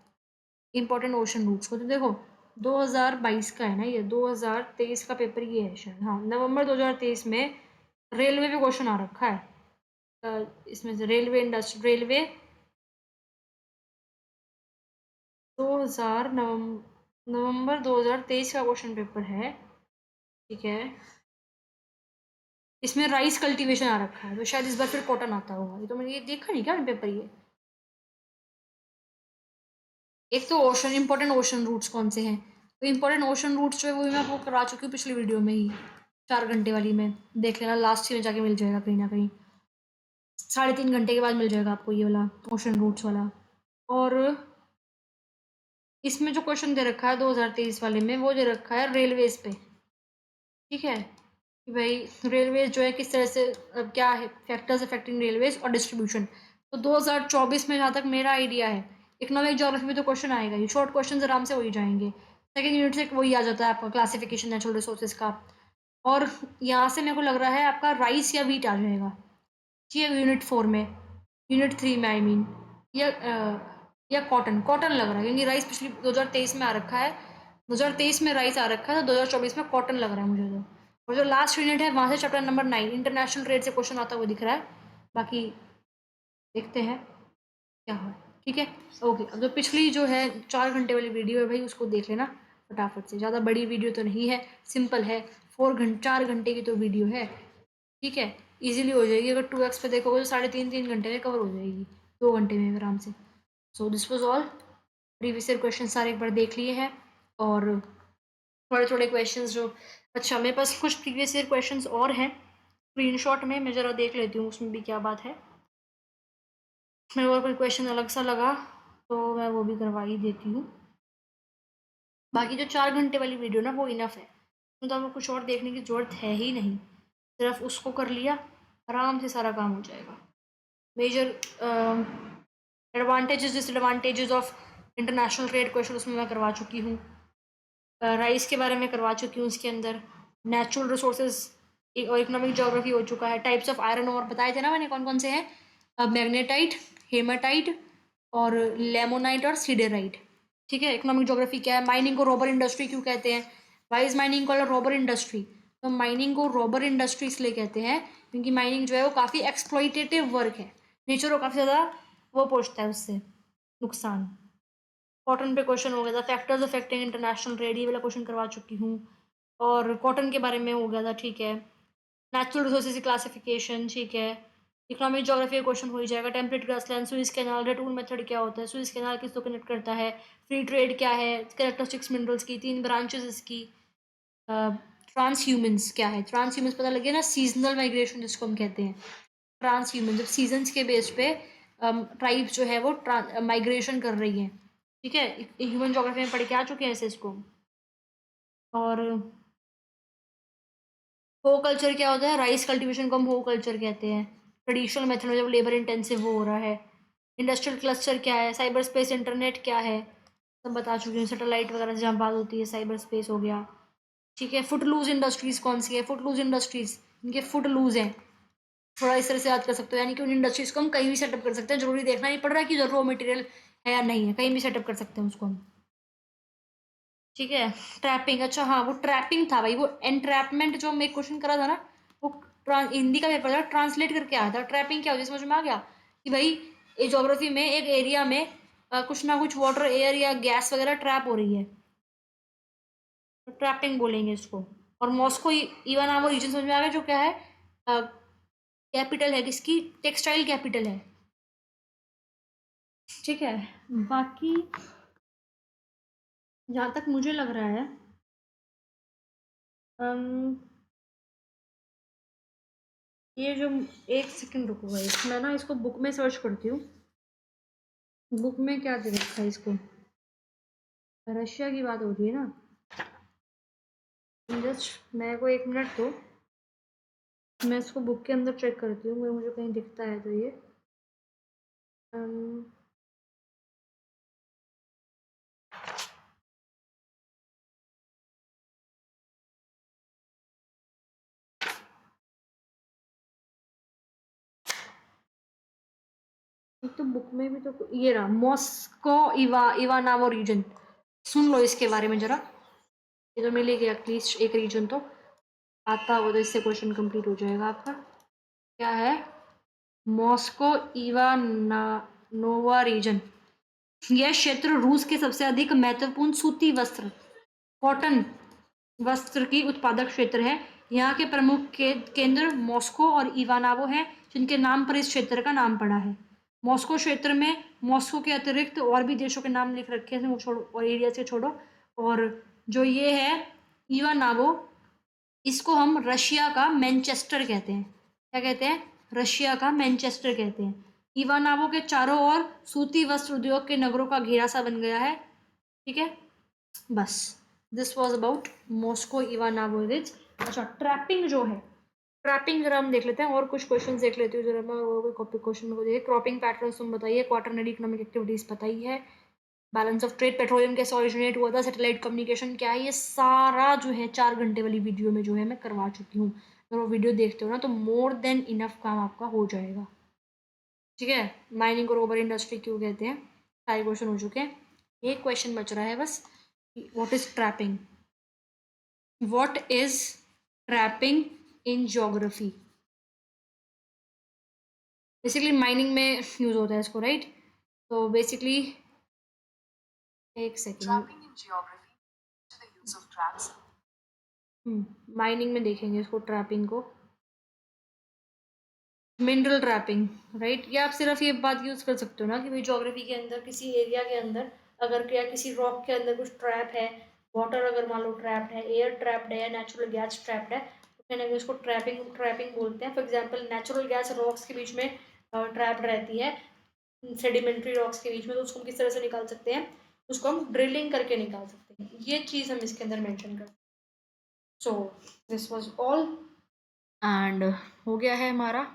इंपॉर्टेंट ओशन रूट्स को तो देखो 2022 का है ना, ये 2023 का पेपर ये है शायद, हाँ नवंबर 2023 में रेलवे पे क्वेश्चन आ रखा है। इसमें से रेलवे इंडस्ट्री, रेलवे 2000 नवंबर 2023 का क्वेश्चन पेपर है, ठीक है। इसमें राइस कल्टीवेशन आ रखा है, तो शायद इस बार फिर कॉटन आता होगा, ये तो मैंने ये देखा नहीं क्या पेपर ये। एक तो ओशन, इंपॉर्टेंट ओशन रूट्स कौन से हैं, तो इंपॉर्टेंट ओशन रूट्स जो है वो मैं आपको करा चुकी हूँ पिछली वीडियो में ही, 4 घंटे वाली में, देख लेना, लास्ट में जाके मिल जाएगा कहीं ना कहीं, 3.5 घंटे के बाद मिल जाएगा आपको ये वाला ओशन रूट्स वाला। और इसमें जो क्वेश्चन दे रखा है 2023 वाले में, वो दे रखा है रेलवेज पे, ठीक है, कि भाई रेलवेज जो है किस तरह से क्या है फैक्टर्स अफेक्टिंग रेलवेज और डिस्ट्रीब्यूशन। तो 2024 में जहाँ तक मेरा आइडिया है, इकोनॉमिक ज्योग्राफी में तो क्वेश्चन आएगा ही, शॉर्ट क्वेश्चन आराम से हो ही जाएंगे। सेकेंड यूनिट से वही आ जाता है आपका क्लासिफिकेशन नेचुरल रिसोर्सेज का। और यहाँ से मेरे को लग रहा है आपका राइस या वीट आ जाएगा, ठीक है, यूनिट 4 में, यूनिट 3 में आई मीन, या कॉटन, कॉटन लग रहा है क्योंकि राइस पिछली 2023 में आ रखा है, 2023 में राइस आ रखा है, तो 2024 में कॉटन लग रहा है मुझे तो। और जो लास्ट यूनिट है वहाँ से चैप्टर नंबर 9 इंटरनेशनल ट्रेड से क्वेश्चन आता हुआ दिख रहा है। बाकी देखते हैं क्या हो, ठीक है। ओके, अब जो पिछली जो है 4 घंटे वाली वीडियो है भाई उसको देख लेना फटाफट से, ज़्यादा बड़ी वीडियो तो नहीं है, सिंपल है, 4 घंटे की तो वीडियो है, ठीक है, इजीली हो जाएगी। अगर 2x पे देखोगे तो 3.5 घंटे में कवर हो जाएगी, 2 घंटे में आराम से। So this was all, previous year question सारे एक बार देख लिए हैं, और थोड़े थोड़े क्वेश्चंस जो, अच्छा मेरे पास कुछ प्रीवियस ईयर क्वेश्चंस और हैं स्क्रीनशॉट में, मैं ज़रा देख लेती हूँ उसमें भी क्या बात है। मेरे को कोई क्वेश्चन अलग सा लगा तो मैं वो भी करवा ही देती हूँ। बाकी जो 4 घंटे वाली वीडियो ना वो इनफ है, तो आपको कुछ और देखने की ज़रूरत है ही नहीं, सिर्फ उसको कर लिया आराम से सारा काम हो जाएगा। Major advantages disadvantages of international trade question उसमें मैं करवा चुकी हूँ, राइस के बारे में करवा चुकी हूँ, उसके अंदर नेचुरल रिसोर्सेज और इकोनॉमिक ज्योग्राफी हो चुका है, टाइप्स ऑफ आयरन और बताए थे ना मैंने कौन कौन से हैं, मैग्नेटाइट, हेमाटाइट और लेमोनाइट और सीडेराइट, ठीक है। इकोनॉमिक ज्योग्राफी क्या है, माइनिंग को रॉबर इंडस्ट्री क्यों कहते हैं, why is mining called robber industry, तो माइनिंग को रॉबर इंडस्ट्री इसलिए कहते हैं क्योंकि माइनिंग जो है वो काफ़ी एक्सप्लॉइटेटिव वर्क है, नेचर को काफ़ी ज़्यादा वो पहुँचता है उससे नुकसान। कॉटन पे क्वेश्चन हो गया था, फैक्टर्स अफेक्टिंग इंटरनेशनल ट्रेड, ये वाला क्वेश्चन करवा चुकी हूँ, और कॉटन के बारे में हो गया था, ठीक है। नेचुरल रिसोर्सेज क्लासिफिकेशन, ठीक है। इकोनॉमिक ज्योग्राफी का क्वेश्चन हो ही जाएगा, टेम्परेट ग्रासलैंड, सुइज कैनाल, रेटूल मेथड क्या होता है, सुइज कैनाल किसको कनेक्ट करता है, फ्री ट्रेड क्या है, कैरेक्टरिस्टिक्स मिनरल्स की 3 ब्रांचेस इसकी, ट्रांस ह्यूमन्स क्या है, ट्रांस ह्यूमन्स पता लगे ना, सीजनल माइग्रेशन जिसको हम कहते हैं, ट्रांस ह्यूमन जब सीजन्स के बेस पे ट्राइब्स जो है वो माइग्रेशन कर रही है, ठीक है। ह्यूमन ज्योग्राफी में पढ़ के आ चुके हैं ऐसे इसको। और हो कल्चर क्या होता है, राइस कल्टीवेशन को हम हो कल्चर कहते हैं, ट्रेडिशनल मेथड में जब लेबर इंटेंसिव वो हो रहा है। इंडस्ट्रियल क्लस्टर क्या है, साइबर स्पेस इंटरनेट क्या है, सब बता चुके हैं, सैटेलाइट वगैरह से जहाँ बात होती है, साइबर स्पेस हो गया, ठीक है। फुट लूज इंडस्ट्रीज कौन सी है, फुट लूज इंडस्ट्रीज इनके फुट लूज हैं, थोड़ा इस तरह से याद कर सकते हो, यानी कि उन इंडस्ट्रीज को हम कहीं भी सेटअप कर सकते हैं, जरूरी देखना नहीं पड़ रहा है कि रॉ मटेरियल है या नहीं है, कहीं भी सेटअप कर सकते हैं उसको हम, ठीक है। ट्रैपिंग, अच्छा हाँ वो ट्रैपिंग था भाई, वो एंट्रैपमेंट जो मैं क्वेश्चन करा था ना, वो हिंदी का पेपर था, ट्रांसलेट करके आया था। ट्रैपिंग क्या होती है समझ में आ गया कि भाई ये ज्योग्राफी में एक एरिया में कुछ ना कुछ वाटर, एयर या गैस वगैरह ट्रैप हो रही है, तो ट्रैपिंग बोलेंगे इसको। और मॉस्को इवानावो रीजन समझ में आ गया, जो क्या है, कैपिटल है किसकी, टेक्सटाइल कैपिटल है, ठीक है। बाकी जहाँ तक मुझे लग रहा है, अम, ये जो, एक सेकंड रुको भाई, मैं ना इसको बुक में सर्च करती हूँ, बुक में क्या दे रखा है इसको, रशिया की बात हो रही है ना, जस्ट मेरे को 1 मिनट दो, मैं इसको बुक के अंदर चेक करती हूँ, मुझे कहीं दिखता है तो ये, अम, एक तो बुक में भी तो ये रहा, मॉस्को इवानावो रीजन, सुन लो इसके बारे में जरा, ये तो मिलेगी एटलीस्ट एक रीजन तो आता हो, तो इससे क्वेश्चन कंप्लीट हो जाएगा आपका। क्या है, मॉस्को इवानानोवा रीजन, यह क्षेत्र रूस के सबसे अधिक महत्वपूर्ण सूती वस्त्र, कॉटन वस्त्र की उत्पादक क्षेत्र है। यहाँ के प्रमुख केंद्र मॉस्को और इवानावो हैं, जिनके नाम पर इस क्षेत्र का नाम पड़ा है। मॉस्को क्षेत्र में मॉस्को के अतिरिक्त और भी देशों के नाम लिख रखे हैं, वो छोड़ो, और एरिया से छोड़ो। और जो ये है इवानावो, इसको हम रशिया का मैनचेस्टर कहते हैं, क्या कहते हैं, रशिया का मैनचेस्टर कहते हैं। इवानावो के चारों ओर सूती वस्त्र उद्योग के नगरों का घेरा सा बन गया है, ठीक है, बस दिस वाज अबाउट मॉस्को इवानावोविच। अच्छा, ट्रैपिंग जो है, ट्रैपिंग जरा हम देख लेते हैं, और कुछ क्वेश्चन देख लेती हूँ जरा मैं। वो कॉपी क्वेश्चन मेरे को देखिए, क्रॉपिंग पैटर्न्स तुम बताइए, क्वाटरनरी इकोनॉमिक एक्टिविटीज बताई है, बैलेंस ऑफ ट्रेड, पेट्रोलियम कैसे ऑरिजिनेट हुआ था, सैटेलाइट कम्युनिकेशन क्या है, ये सारा जो है 4 घंटे वाली वीडियो में जो है मैं करवा चुकी हूँ। अगर वो वीडियो देखते हो ना तो मोर देन इनफ काम आपका हो जाएगा। ठीक है, माइनिंग को रोबर इंडस्ट्री क्यों कहते हैं, सारे क्वेश्चन हो चुके हैं। एक क्वेश्चन बच रहा है बस, what is trapping, what is trapping in geography. Basically mining में यूज होता है इसको, राइट। तो बेसिकली एक सेकेंड, माइनिंग में देखेंगे इसको, ट्रैपिंग को, मिनरल ट्रैपिंग, राइट। या आप सिर्फ ये बात यूज कर सकते हो ना कि भाई ज्योग्राफी के अंदर किसी एरिया के अंदर अगर क्या किसी रॉक के अंदर कुछ ट्रैप है, वाटर अगर मान लो ट्रैप्ड है, एयर ट्रैप्ड है या नेचुरल गैस ट्रैप्ड है, तो कहना उसको ट्रैपिंग ट्रैपिंग बोलते हैं। For example natural gas rocks के बीच में ट्रैप्ड रहती है, सेडिमेंट्री रॉक्स के बीच में, तो उसको हम किस तरह से निकाल सकते हैं, उसको हम ड्रिलिंग करके निकाल सकते हैं। ये चीज़ हम इसके अंदर मेंशन करते हैं। So this was all, and हो गया है हमारा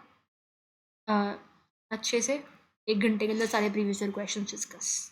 अच्छे से 1 घंटे के अंदर सारे प्रीवियस ईयर क्वेश्चन डिस्कस।